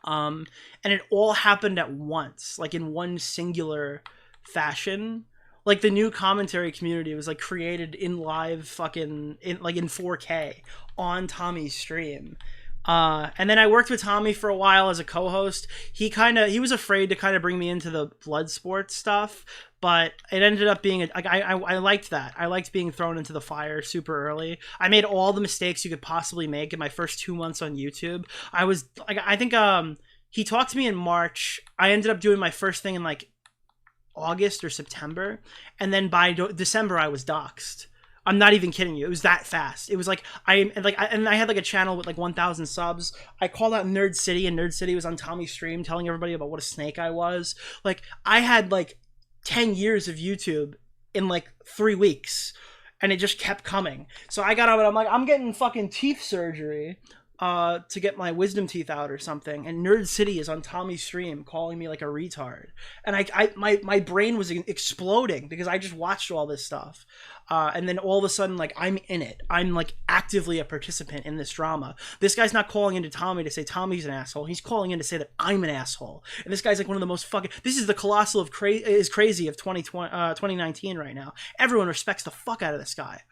And it all happened at once, like in one singular fashion. Like the new commentary community was like created in live fucking, in 4K on Tommy's stream. And then I worked with Tommy for a while as a co-host. He was afraid to kind of bring me into the blood sports stuff, but it ended up being I liked that. I liked being thrown into the fire super early. I made all the mistakes you could possibly make in my first 2 months on YouTube. I think he talked to me in March. I ended up doing my first thing in like August or September, and then by December I was doxxed. I'm not even kidding you. It was that fast. It was like I had like a channel with like 1,000 subs. I called out Nerd City, and Nerd City was on Tommy's stream telling everybody about what a snake I was. Like I had like 10 years of YouTube in like 3 weeks, and it just kept coming. So I got on and I'm like, I'm getting fucking teeth surgery to get my wisdom teeth out or something, and Nerd City is on Tommy's stream calling me like a retard, and my brain was exploding because I just watched all this stuff, and then all of a sudden, like, I'm in it. I'm like actively a participant in this drama. This guy's not calling into Tommy to say Tommy's an asshole. He's calling in to say that I'm an asshole, and this guy's like one of the most fucking, this is the colossal of crazy of 2019 right now. Everyone respects the fuck out of this guy.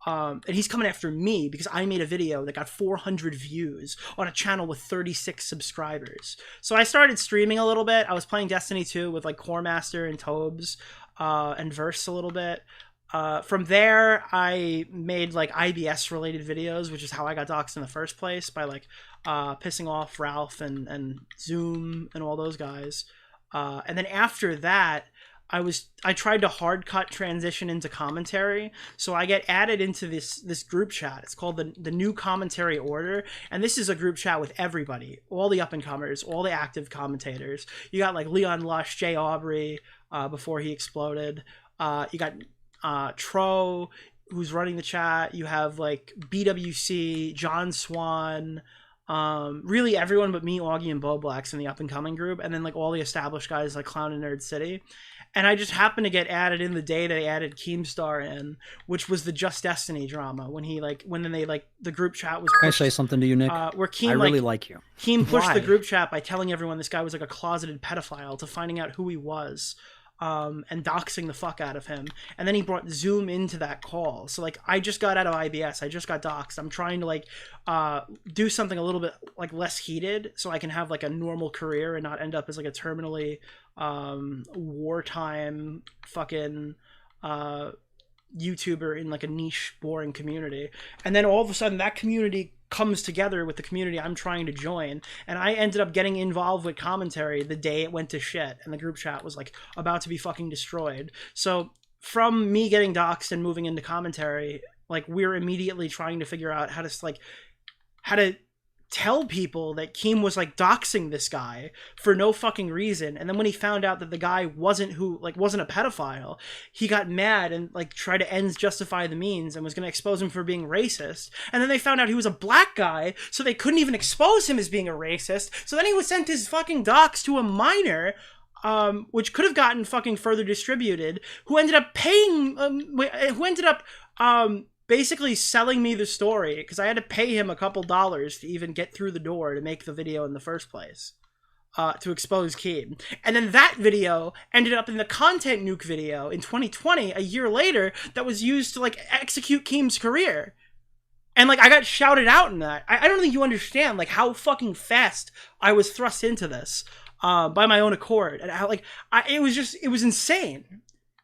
And he's coming after me because I made a video that got 400 views on a channel with 36 subscribers. So I started streaming a little bit. I was playing Destiny 2 with like Core Master and Tobes and Verse a little bit. From there, I made like IBS related videos, which is how I got doxxed in the first place, by like pissing off Ralph and Zoom and all those guys. And then after that, I tried to hard cut transition into commentary. So I get added into this group chat. It's called the New Commentary Order. And this is a group chat with everybody, all the up and comers, all the active commentators. You got like Leon Lush, Jay Aubrey, before he exploded. You got Tro, who's running the chat. You have like BWC, John Swan, really everyone but me, Augie, and Bo Blacks in the up and coming group, and then like all the established guys like Clown and Nerd City. And I just happened to get added in the day they added Keemstar in, which was the Just Destiny drama, when the group chat was pushed. Can I say something to you, Nick? Where Keem, I really like you. Keem pushed Why? the group chat by telling everyone this guy was like a closeted pedophile, to finding out who he was. And doxing the fuck out of him. And then he brought Zoom into that call. So like, I just got out of IBS. I just got doxed. I'm trying to like do something a little bit like less heated, so I can have like a normal career and not end up as like a terminally wartime fucking YouTuber in like a niche, boring community. And then all of a sudden that community comes together with the community I'm trying to join, and I ended up getting involved with commentary the day it went to shit, and the group chat was like about to be fucking destroyed. So from me getting doxxed and moving into commentary, like, we're immediately trying to figure out how to tell people that Keem was like doxing this guy for no fucking reason. And then when he found out that the guy wasn't a pedophile, he got mad and like tried to ends justify the means and was going to expose him for being racist. And then they found out he was a black guy, so they couldn't even expose him as being a racist. So then he was sent his fucking dox to a minor, which could have gotten fucking further distributed, who ended up basically selling me the story, because I had to pay him a couple dollars to even get through the door to make the video in the first place, to expose Keem. And then that video ended up in the Content Nuke video in 2020, a year later, that was used to like execute Keem's career. And like, I got shouted out in that. I don't think you understand like how fucking fast I was thrust into this by my own accord, and how like it was insane.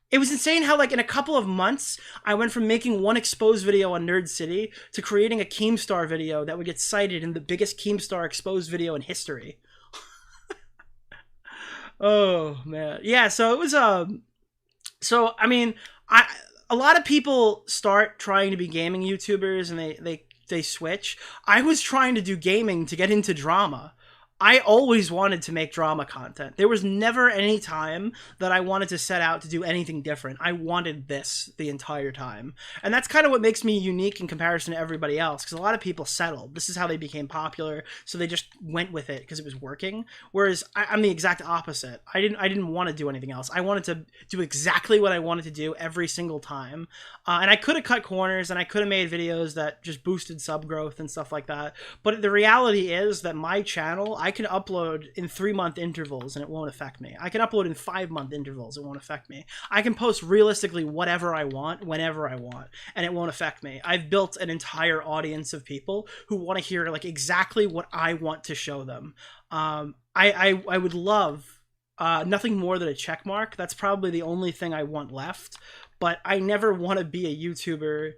It was insane how, like, in a couple of months, I went from making one exposed video on Nerd City to creating a Keemstar video that would get cited in the biggest Keemstar exposed video in history. Oh, man. Yeah, so it was, so, I mean, a lot of people start trying to be gaming YouTubers and they switch. I was trying to do gaming to get into drama. I always wanted to make drama content. There was never any time that I wanted to set out to do anything different. I wanted this the entire time. And that's kind of what makes me unique in comparison to everybody else, because a lot of people settled. This is how they became popular, so they just went with it because it was working. Whereas I'm the exact opposite. I didn't want to do anything else. I wanted to do exactly what I wanted to do every single time. And I could have cut corners, and I could have made videos that just boosted sub growth and stuff like that. But the reality is that my channel, I can upload in 3-month intervals and it won't affect me. I can upload in 5-month intervals, it won't affect me. I can post realistically whatever I want, whenever I want, and it won't affect me. I've built an entire audience of people who want to hear like exactly what I want to show them. I would love nothing more than a check mark. That's probably the only thing I want left, but I never want to be a YouTuber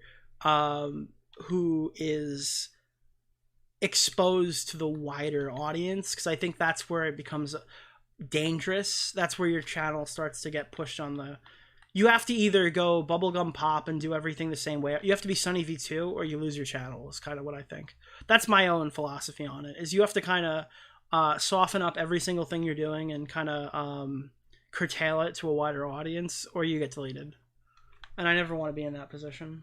who is exposed to the wider audience, because I think that's where it becomes dangerous. That's where your channel starts to get pushed on the... You have to either go bubblegum pop and do everything the same way. You have to be Sunny V2 or you lose your channel, is kind of what I think. That's my own philosophy on it, is you have to kind of soften up every single thing you're doing and kind of curtail it to a wider audience, or you get deleted. And I never want to be in that position.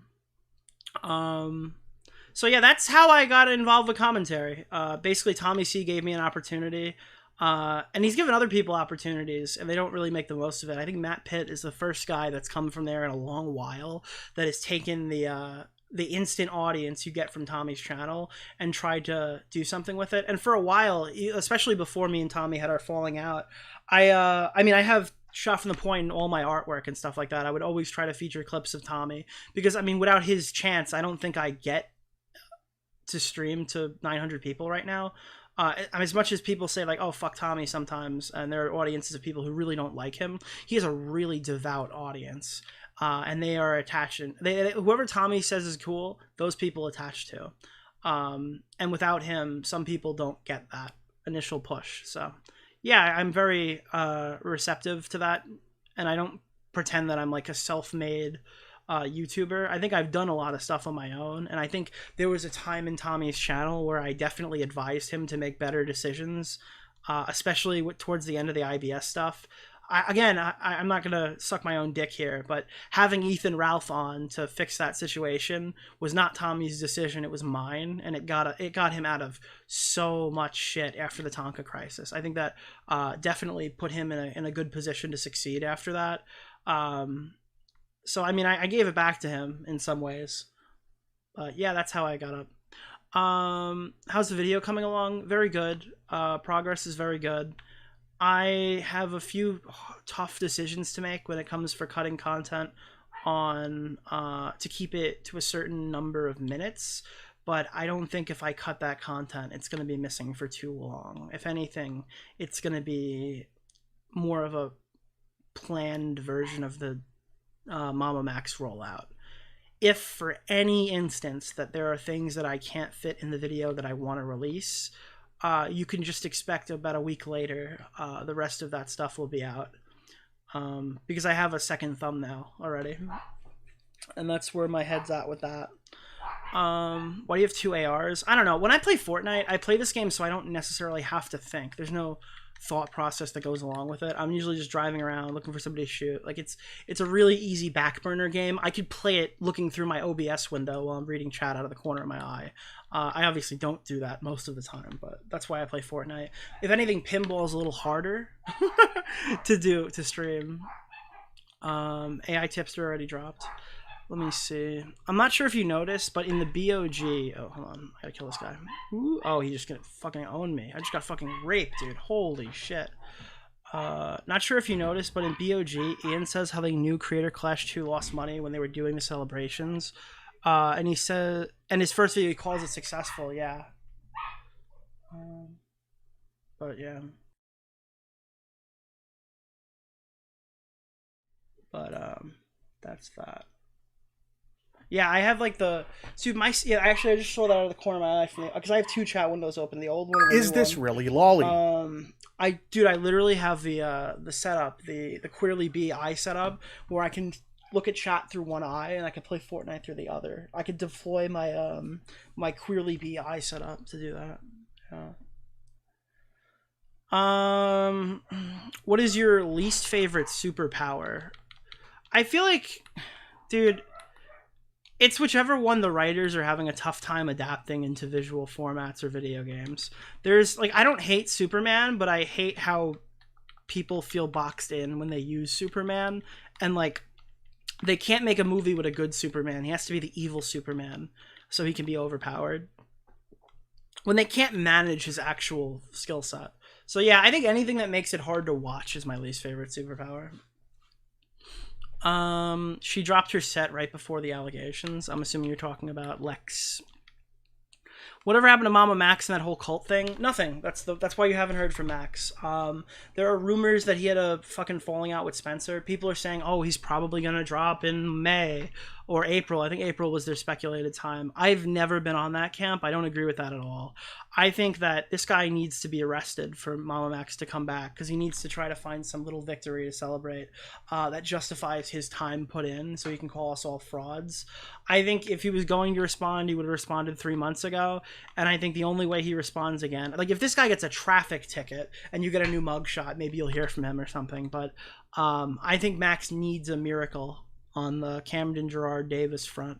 So yeah, that's how I got involved with commentary. Basically, Tommy C gave me an opportunity, and he's given other people opportunities, and they don't really make the most of it. I think Matt Pitt is the first guy that's come from there in a long while that has taken the instant audience you get from Tommy's channel and tried to do something with it. And for a while, especially before me and Tommy had our falling out, I mean, I have shot from the point in all my artwork and stuff like that, I would always try to feature clips of Tommy, because I mean, without his chance, I don't think I get to stream to 900 people right now. As much as people say like, oh, fuck Tommy sometimes, and there are audiences of people who really don't like him, he has a really devout audience, and they are attached. Whoever Tommy says is cool, those people attach to. And without him, some people don't get that initial push. So yeah, I'm very receptive to that, and I don't pretend that I'm like a self-made YouTuber. I think I've done a lot of stuff on my own, and I think there was a time in Tommy's channel where I definitely advised him to make better decisions, especially towards the end of the IBS stuff. I'm not gonna suck my own dick here, but having Ethan Ralph on to fix that situation was not Tommy's decision; it was mine, and it got him out of so much shit after the Tonka crisis. I think that definitely put him in a good position to succeed after that. So I mean, I gave it back to him in some ways, but yeah, that's how I got up. How's the video coming along? Very good. Progress is very good. I have a few tough decisions to make when it comes for cutting content on to keep it to a certain number of minutes, but I don't think if I cut that content, it's going to be missing for too long. If anything, it's going to be more of a planned version of the Mama Max rollout. If for any instance that there are things that I can't fit in the video that I want to release, you can just expect about a week later, the rest of that stuff will be out. Because I have a second thumbnail already. And that's where my head's at with that. Why do you have 2 ARs? I don't know. When I play Fortnite, I play this game so I don't necessarily have to think. There's no thought process that goes along with it. I'm usually just driving around looking for somebody to shoot. Like it's a really easy back burner game. I could play it looking through my OBS window while I'm reading chat out of the corner of my eye. I obviously don't do that most of the time, but that's why I play Fortnite. If anything, Pinball is a little harder to stream. AI Tipster already dropped. Let me see. I'm not sure if you noticed, but in the BOG... Oh, hold on. I gotta kill this guy. Ooh, oh, he's just gonna fucking own me. I just got fucking raped, dude. Holy shit. Not sure if you noticed, but in BOG, Ian says how they knew Creator Clash 2 lost money when they were doing the celebrations. And he said... And his first video, he calls it successful, yeah. But, yeah. But, that's that. Yeah, I have like the actually I just saw that out of the corner of my eye because I have 2 chat windows open, the old one and the Is new this one. really lolly? I literally have the setup, the Queerly B eye setup, where I can look at chat through one eye and I can play Fortnite through the other. I could deploy my my Queerly B eye setup to do that. Yeah. What is your least favorite superpower? I feel like, dude, it's whichever one the writers are having a tough time adapting into visual formats or video games. There's like, I don't hate Superman, but I hate how people feel boxed in when they use Superman, and like they can't make a movie with a good Superman. He has to be the evil Superman so he can be overpowered, when they can't manage his actual skill set. So yeah, I think anything that makes it hard to watch is my least favorite superpower. She dropped her set right before the allegations. I'm assuming you're talking about Lex. Whatever happened to Mama Max and that whole cult thing? Nothing. That's why you haven't heard from Max. There are rumors that he had a fucking falling out with Spencer. People are saying, oh, he's probably gonna drop in May or April. I think April was their speculated time. I've never been on that camp. I don't agree with that at all. I think that this guy needs to be arrested for Mama Max to come back, because he needs to try to find some little victory to celebrate that justifies his time put in, so he can call us all frauds. I think if he was going to respond, he would have responded 3 months ago, and I think the only way he responds again, like if this guy gets a traffic ticket and you get a new mugshot, maybe you'll hear from him or something, but I think Max needs a miracle on the Camden Gerard Davis front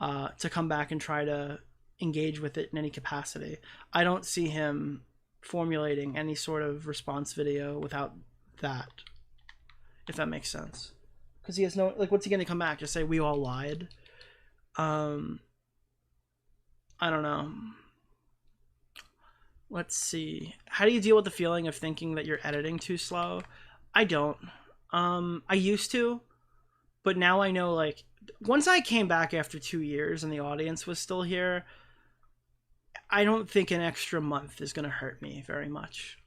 to come back and try to engage with it in any capacity. I don't see him formulating any sort of response video without that, if that makes sense. Because he has no, like, what's he going to come back? Just say, we all lied? I don't know. Let's see. How do you deal with the feeling of thinking that you're editing too slow? I don't. I used to, but now I know, like, once I came back after 2 years and the audience was still here, I don't think an extra month is going to hurt me very much.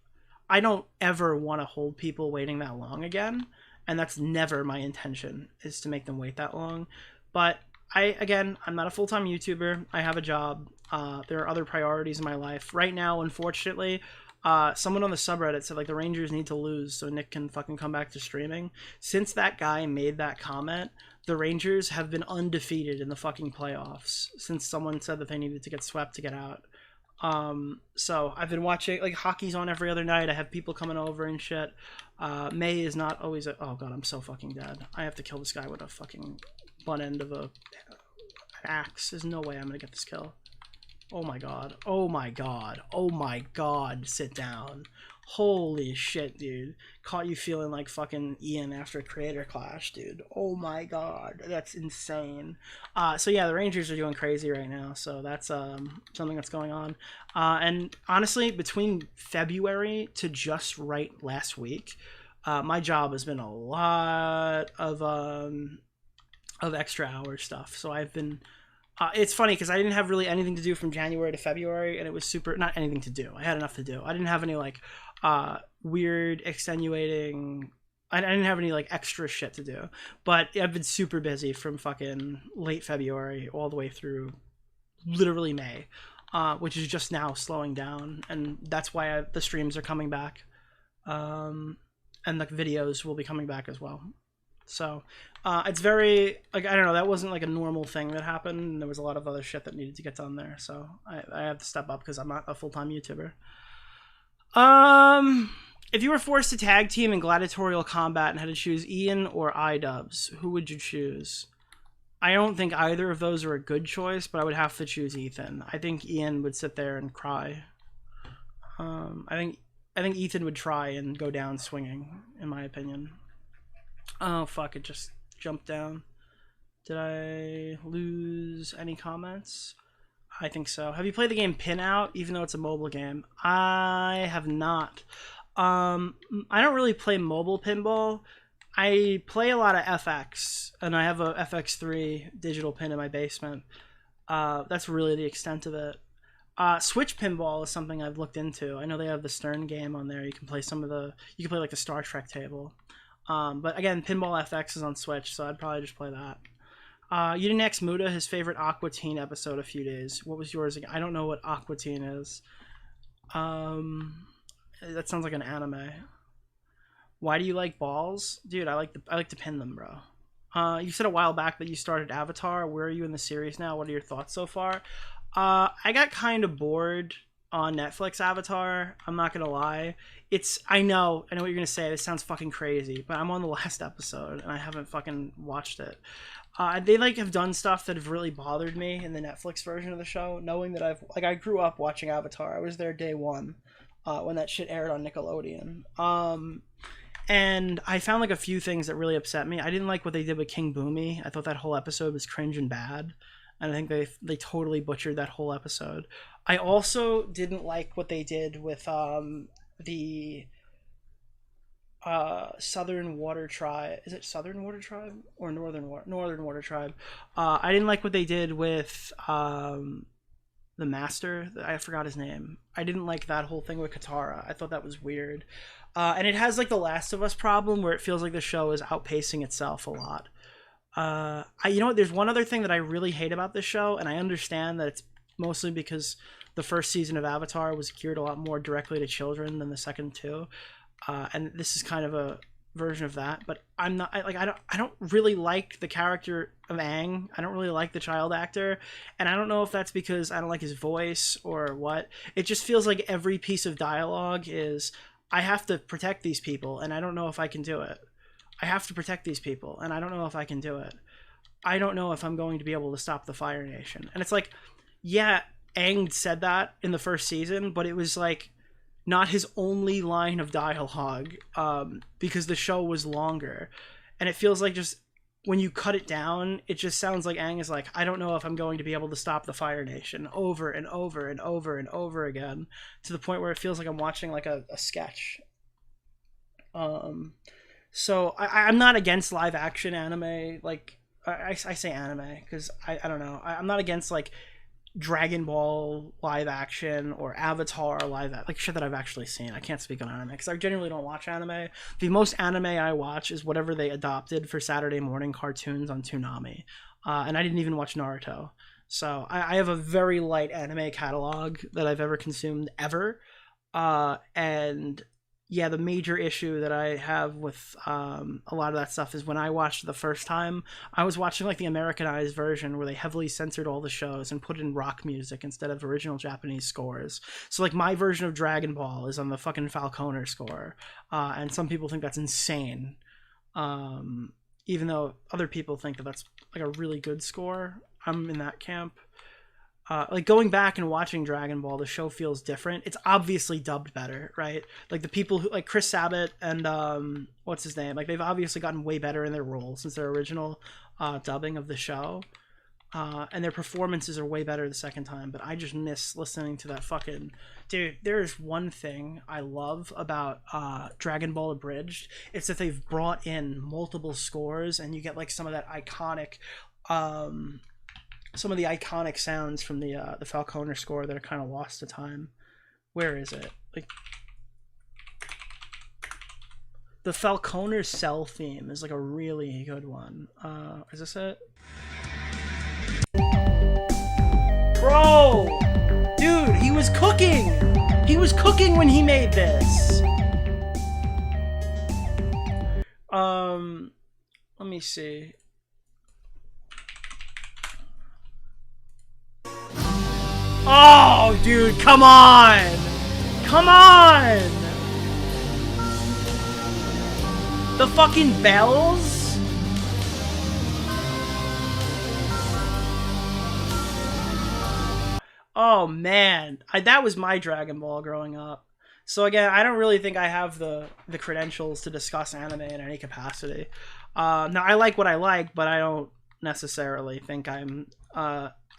I don't ever want to hold people waiting that long again, and that's never my intention, is to make them wait that long. But I'm not a full-time YouTuber. I have a job. There are other priorities in my life. Right now, unfortunately, someone on the subreddit said, like, the Rangers need to lose so Nick can fucking come back to streaming. Since that guy made that comment, the Rangers have been undefeated in the fucking playoffs since someone said that they needed to get swept to get out. So I've been watching, like, hockey's on every other night. I have people coming over and shit. May is not always oh god, I'm so fucking dead. I have to kill this guy with a fucking butt end of an axe. There's no way I'm gonna get this kill. Oh my god. Oh my god. Oh my god. Sit down. Holy shit, dude. Caught you feeling like fucking Ian after a creator clash, dude. Oh my god. That's insane. So yeah, the Rangers are doing crazy right now. So that's something that's going on. And honestly, between February to just right last week, my job has been a lot of extra hour stuff. So I've been... it's funny because I didn't have really anything to do from January to February, and it was super... Not anything to do. I had enough to do. I didn't have any, like, weird, extenuating... I didn't have any, like, extra shit to do. But I've been super busy from fucking late February all the way through literally May, which is just now slowing down. And that's why the streams are coming back. And the videos will be coming back as well. So it's very, like, I don't know, that wasn't like a normal thing that happened, and there was a lot of other shit that needed to get done there, so I have to step up because I'm not a full-time YouTuber. If you were forced to tag team in gladiatorial combat and had to choose Ian or iDubbbz, who would you choose? I don't think either of those are a good choice, but I would have to choose Ethan. I think Ian would sit there and cry. I think Ethan would try and go down swinging, in my opinion. Oh, fuck, it just jumped down. Did I lose any comments? I think so. Have you played the game Pin Out, even though it's a mobile game? I have not. I don't really play mobile pinball. I play a lot of FX, and I have a FX3 digital pin in my basement. That's really the extent of it. Switch pinball is something I've looked into. I know they have the Stern game on there. You can play you can play like the Star Trek table. But again, Pinball FX is on Switch, so I'd probably just play that. Unix Muda, his favorite Aqua Teen episode a few days. What was yours again? I don't know what Aqua Teen is. That sounds like an anime. Why do you like balls? Dude, I like to pin them, bro. You said a while back that you started Avatar. Where are you in the series now? What are your thoughts so far? I got kind of bored on Netflix Avatar. I'm not gonna lie. I know what you're gonna say. This sounds fucking crazy, but I'm on the last episode and I haven't fucking watched it. They like have done stuff that have really bothered me in the Netflix version of the show, knowing that I grew up watching Avatar. I was there day one when that shit aired on Nickelodeon. And I found like a few things that really upset me. I didn't like what they did with King Boomy. I thought that whole episode was cringe and bad. And I think they totally butchered that whole episode. I also didn't like what they did with the Southern Water Tribe. Is it Southern Water Tribe or Northern Water Tribe? I didn't like what they did with the Master. I forgot his name. I didn't like that whole thing with Katara. I thought that was weird. And it has like the Last of Us problem where it feels like the show is outpacing itself a lot. You know what? There's one other thing that I really hate about this show, and I understand that it's mostly because the first season of Avatar was geared a lot more directly to children than the second two, and this is kind of a version of that. But I don't really like the character of Aang. I don't really like the child actor, and I don't know if that's because I don't like his voice or what. It just feels like every piece of dialogue is, I have to protect these people, and I don't know if I can do it. I have to protect these people, and I don't know if I can do it. I don't know if I'm going to be able to stop the Fire Nation. And it's like, yeah, Aang said that in the first season, but it was like not his only line of dialogue, because the show was longer. And it feels like just when you cut it down, it just sounds like Aang is like, I don't know if I'm going to be able to stop the Fire Nation, over and over and over and over again, to the point where it feels like I'm watching like a sketch. So I'm not against live action anime. Like I say anime because I don't know. I'm not against like Dragon Ball live action or Avatar like shit that I've actually seen. I can't speak on anime because I genuinely don't watch anime. The most anime I watch is whatever they adopted for Saturday morning cartoons on Toonami, and I didn't even watch Naruto. So I have a very light anime catalog that I've ever consumed ever, and yeah, the major issue that I have with a lot of that stuff is when I watched it the first time, I was watching like the Americanized version where they heavily censored all the shows and put in rock music instead of original Japanese scores. So like my version of Dragon Ball is on the fucking Falconer score, and some people think that's insane, even though other people think that that's like a really good score. I'm in that camp. Like going back and watching Dragon Ball, the show feels different. It's obviously dubbed better, right? Like the people who like Chris Sabat and what's his name? Like they've obviously gotten way better in their roles since their original dubbing of the show. And their performances are way better the second time, but I just miss listening to that fucking dude. There's one thing I love about Dragon Ball Abridged. It's that they've brought in multiple scores and you get like some of that iconic some of the iconic sounds from the Falconer score that are kind of lost to time. Where is it? Like the Falconer Cell theme is like a really good one. Is this it? Bro! Dude, he was cooking! He was cooking when he made this! Let me see. Oh, dude, come on! Come on! The fucking bells? Oh, man. That was my Dragon Ball growing up. So again, I don't really think I have the credentials to discuss anime in any capacity. Now, I like what I like, but I don't necessarily think I'm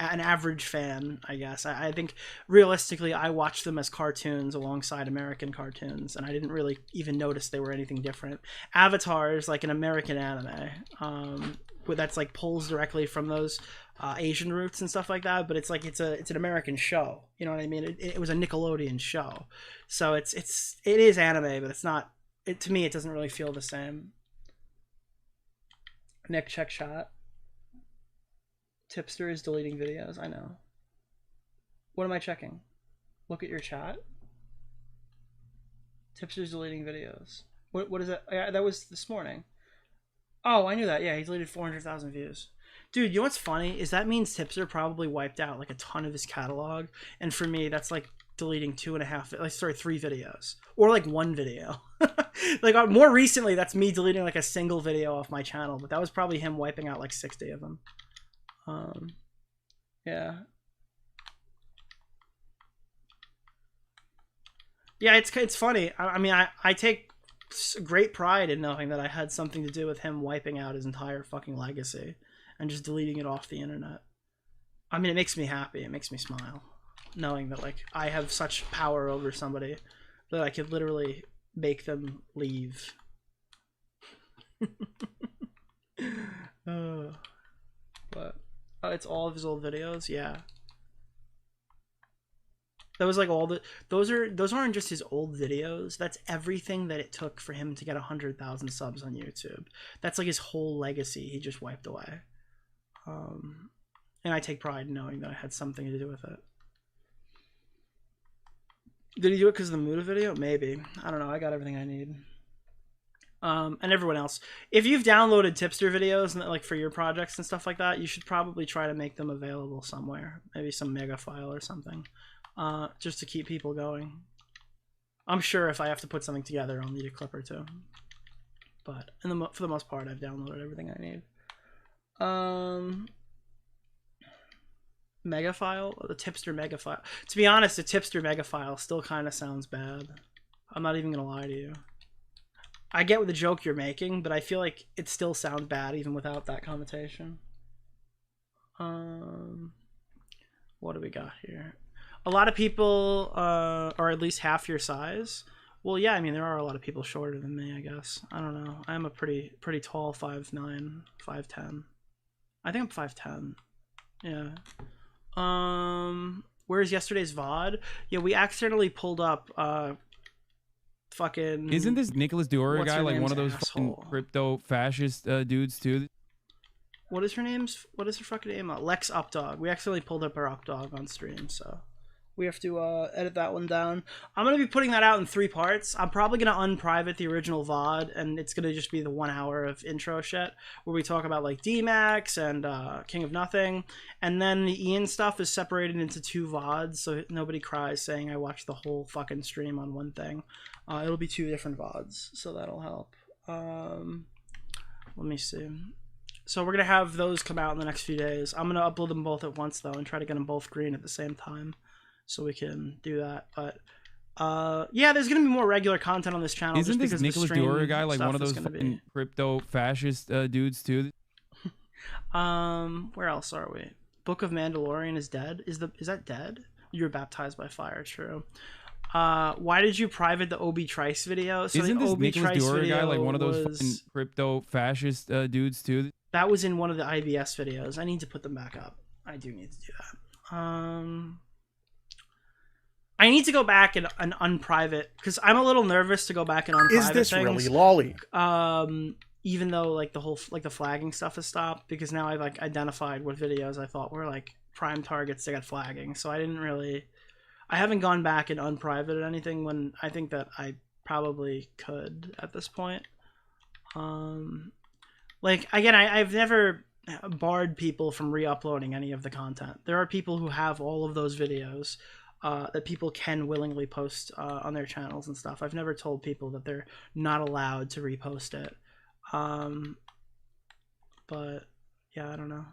an average fan, I guess. I think realistically I watched them as cartoons alongside American cartoons, and I didn't really even notice they were anything different. Avatar is like an American anime that's like pulls directly from those Asian roots and stuff like that, but it's like it's an American show, you know what I mean? It was a Nickelodeon show, so it is anime, but it's not. To me, it doesn't really feel the same. Nick, check chat. Tipster is deleting videos. I know. What am I checking? Look at your chat. Tipster's deleting videos. What is that? Yeah, that was this morning. Oh, I knew that. Yeah, he deleted 400,000 views. Dude, you know what's funny is that means Tipster probably wiped out like a ton of his catalog, and for me, that's like deleting 3 videos or like 1 video. Like more recently, that's me deleting like a single video off my channel, but that was probably him wiping out like 60 of them. Yeah. Yeah, it's funny. I mean, I take great pride in knowing that I had something to do with him wiping out his entire fucking legacy and just deleting it off the internet. I mean, it makes me happy. It makes me smile knowing that like I have such power over somebody that I could literally make them leave. But it's all of his old videos. Yeah, that was like all the those aren't just his old videos. That's everything that it took for him to get 100,000 subs on YouTube. That's like his whole legacy he just wiped away. And I take pride in knowing that I had something to do with it. Did he do it because of the Muda video? Maybe. I don't know. I got everything I need. And everyone else, if you've downloaded Tipster videos and like for your projects and stuff like that, you should probably try to make them available somewhere, maybe some mega file or something, just to keep people going. I'm sure if I have to put something together, I'll need a clip or two, but for the most part, I've downloaded everything I need. Mega file, the Tipster mega file. To be honest, the Tipster mega file still kind of sounds bad. I'm not even gonna lie to you. I get what the joke you're making, but I feel like it still sounds bad even without that connotation. What do we got here? A lot of people are at least half your size. Well, yeah, I mean, there are a lot of people shorter than me, I guess. I don't know. I'm a pretty tall 5'9", 5'10". I think I'm 5'10". Yeah. Where's yesterday's VOD? Yeah, we accidentally pulled up fucking... Isn't this Nicholas DeOrio guy like one of those fucking crypto fascist dudes too? What is her fucking name? Lex Updog. We accidentally pulled up her Updog on stream, so we have to edit that one down. I'm gonna be putting that out in 3 parts. I'm probably gonna unprivate the original VOD, and it's gonna just be the 1 hour of intro shit where we talk about like D-Max and King of Nothing, and then the Ian stuff is separated into 2 VODs, so nobody cries saying I watched the whole fucking stream on one thing. It'll be 2 different VODs, so that'll help. Let me see. So we're gonna have those come out in the next few days. I'm gonna upload them both at once though, and try to get them both green at the same time, so we can do that. But yeah, there's gonna be more regular content on this channel. Isn't just this Nicholas DeOrio guy like one of those fucking crypto fascist dudes too? Where else are we? Book of Mandalorian is dead. Is that dead? You were baptized by fire. True. Why did you private the Obie Trice video? So isn't the this Obie Nicholas Trice DeOrio guy like one of those was... fucking crypto fascist dudes too? That was in one of the IBS videos. I need to put them back up. I do need to do that. I need to go back and unprivate because I'm a little nervous to go back and unprivate Is this things. really lolly? Even though like the whole the flagging stuff has stopped, because now I've like identified what videos I thought were like prime targets that got flagging. So I haven't gone back and unprivated anything when I think that I probably could at this point. Like, again, I've never barred people from re-uploading any of the content. There are people who have all of those videos that people can willingly post on their channels and stuff. I've never told people that they're not allowed to repost it. But, yeah, I don't know.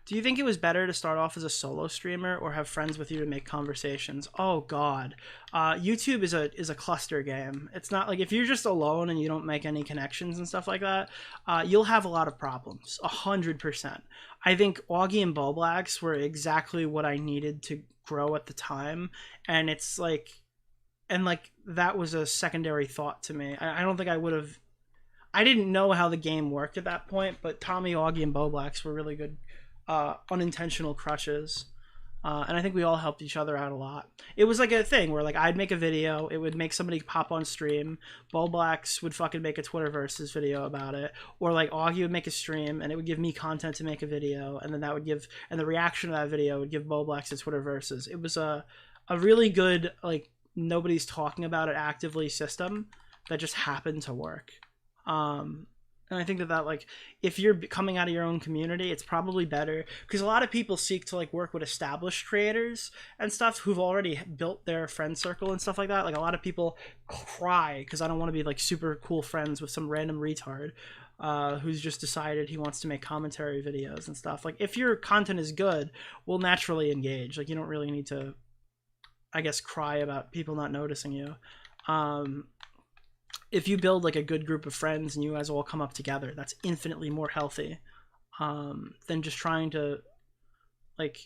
Do you think it was better to start off as a solo streamer or have friends with you to make conversations? Oh God, YouTube is a cluster game. It's not like if you're just alone and you don't make any connections and stuff like that, you'll have a lot of problems. 100%. I think Augie and Boblax were exactly what I needed to grow at the time, and it's like, and like that was a secondary thought to me. I don't think I would have. I didn't know how the game worked at that point, but Tommy, Augie, and Boblax were really good. Unintentional crutches, and I think we all helped each other out a lot. It was like a thing where like I'd make a video, it would make somebody pop on stream, Boblax would fucking make a Twitterverses video about it, or like Augie would make a stream and it would give me content to make a video, and then that would give, and the reaction to that video would give Boblax a Twitterverses. It was a really good like nobody's talking about it actively system that just happened to work. And I think that like if you're coming out of your own community, it's probably better because a lot of people seek to like work with established creators and stuff who've already built their friend circle and stuff like that. Like a lot of people cry because I don't want to be like super cool friends with some random retard who's just decided he wants to make commentary videos and stuff. Like if your content is good, we'll naturally engage. Like you don't really need to, I guess, cry about people not noticing you. If you build like a good group of friends and you guys all come up together, that's infinitely more healthy than just trying to like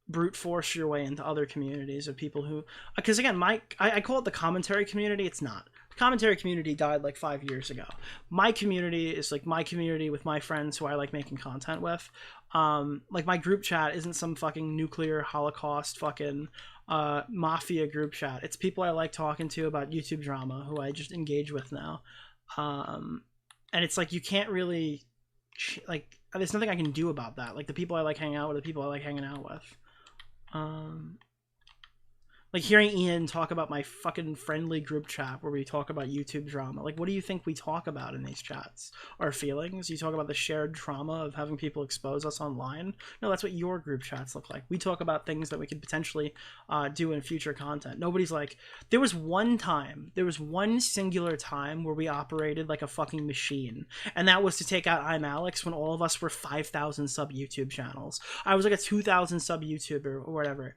brute force your way into other communities of people who, because again, I call it the commentary community. It's not. The commentary community died like 5 years ago. My community is like my community with my friends who I like making content with. Like my group chat isn't some fucking nuclear Holocaust fucking mafia group chat. It's people I like talking to about YouTube drama who I just engage with now. And it's like you can't really like there's nothing I can do about that. Like the people I like hanging out with, the people I like hanging out with. Like hearing Ian talk about my fucking friendly group chat where we talk about YouTube drama. Like, what do you think we talk about in these chats? Our feelings? You talk about the shared trauma of having people expose us online? No, that's what your group chats look like. We talk about things that we could potentially do in future content. Nobody's like, there was one singular time where we operated like a fucking machine. And that was to take out I'm Alex when all of us were 5,000 sub YouTube channels. I was like a 2,000 sub YouTuber or whatever,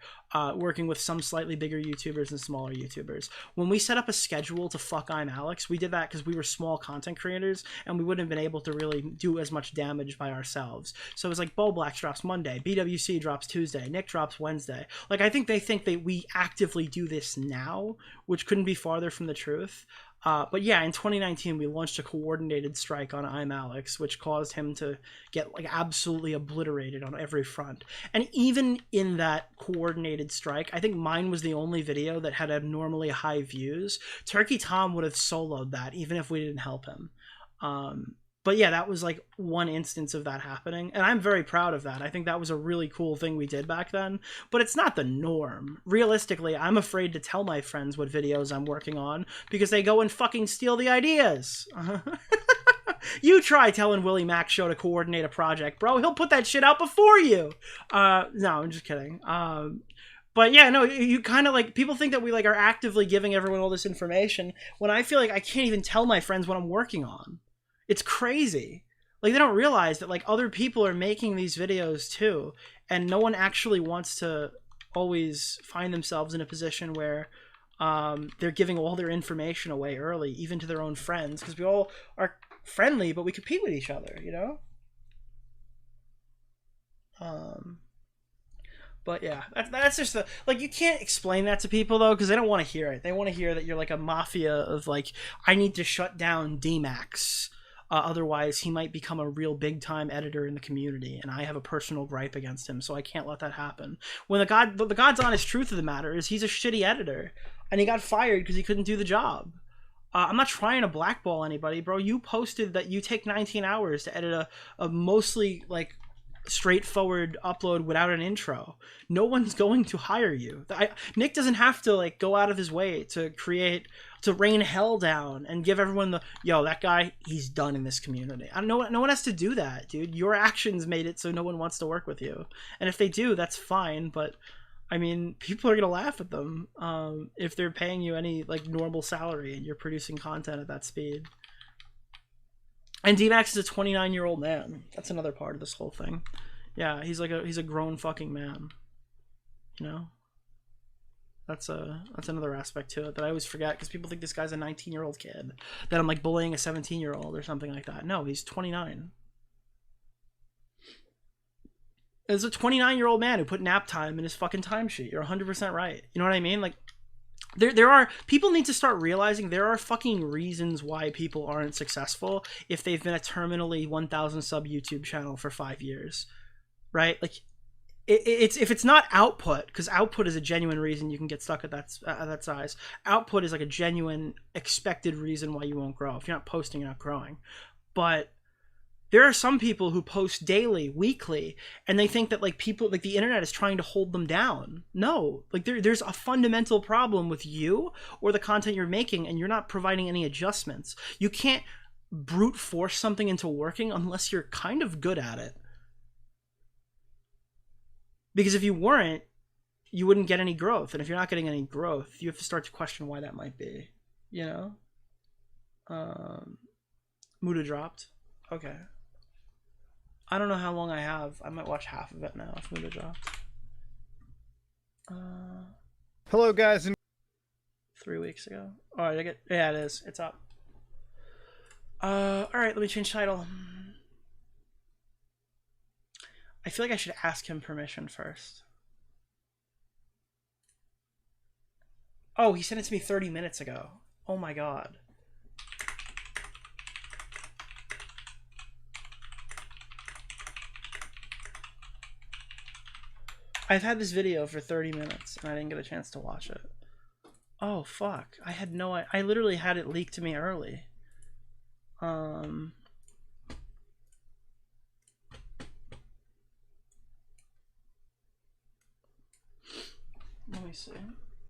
working with some slightly bigger bigger YouTubers and smaller YouTubers. When we set up a schedule to fuck I'm Alex, we did that because we were small content creators and we wouldn't have been able to really do as much damage by ourselves. So it was like Bo Black drops Monday, BWC drops Tuesday, Nick drops Wednesday. Like, I think they think that we actively do this now, which couldn't be farther from the truth. But yeah, in 2019, we launched a coordinated strike on I'm Alex, which caused him to get like absolutely obliterated on every front. And even in that coordinated strike, I think mine was the only video that had abnormally high views. Turkey Tom would have soloed that even if we didn't help him. But yeah, that was like one instance of that happening. And I'm very proud of that. I think that was a really cool thing we did back then. But it's not the norm. Realistically, I'm afraid to tell my friends what videos I'm working on because they go and fucking steal the ideas. You try telling Willie Mac Show to coordinate a project, bro. He'll put that shit out before you. No, I'm just kidding. But yeah, no, you kind of like, people think that we like are actively giving everyone all this information when I feel like I can't even tell my friends what I'm working on. It's crazy. Like, they don't realize that like other people are making these videos too, and no one actually wants to always find themselves in a position where they're giving all their information away early, even to their own friends, because we all are friendly, but we compete with each other, you know? But yeah, that's just the, like, you can't explain that to people though, because they don't want to hear it. They want to hear that you're like a mafia of like, I need to shut down D-Max. Otherwise, he might become a real big-time editor in the community, and I have a personal gripe against him, so I can't let that happen. When the God's honest truth of the matter is he's a shitty editor, and he got fired because he couldn't do the job. I'm not trying to blackball anybody, bro. You posted that you take 19 hours to edit a mostly, like, straightforward upload without an intro. No one's going to hire you. Nick doesn't have to like go out of his way to rain hell down and give everyone the, yo, that guy, he's done in this community. I don't know, no one has to do that, dude. Your actions made it so no one wants to work with you. And if they do, that's fine, but I mean, people are gonna laugh at them if they're paying you any like normal salary and you're producing content at that speed. And D-Max is a 29-year-old man. That's another part of this whole thing. Yeah, he's a grown fucking man. You know? That's another aspect to it that I always forget, because people think this guy's a 19-year-old kid, that I'm like bullying a 17-year-old or something like that. No, he's 29. It's a 29-year-old man who put nap time in his fucking timesheet. You're 100% right. You know what I mean? Like, there are, people need to start realizing there are fucking reasons why people aren't successful if they've been a terminally 1,000 sub YouTube channel for 5 years, right? Like, it's if it's not output, because output is a genuine reason you can get stuck at that size. Output is like a genuine expected reason why you won't grow. If you're not posting, you're not growing. But there are some people who post daily, weekly, and they think that like people, like the internet is trying to hold them down. No, like there's a fundamental problem with you or the content you're making, and you're not providing any adjustments. You can't brute force something into working unless you're kind of good at it. Because if you weren't, you wouldn't get any growth. And if you're not getting any growth, you have to start to question why that might be, you know? Muda dropped. Okay. I don't know how long I have. I might watch half of it now if Muda dropped. Hello, guys. 3 weeks ago. All right, yeah, it is. It's up. All right, let me change title. I feel like I should ask him permission first. Oh, he sent it to me 30 minutes ago. Oh my god. I've had this video for 30 minutes and I didn't get a chance to watch it. Oh fuck. I had no, I literally had it leaked to me early. Let me see.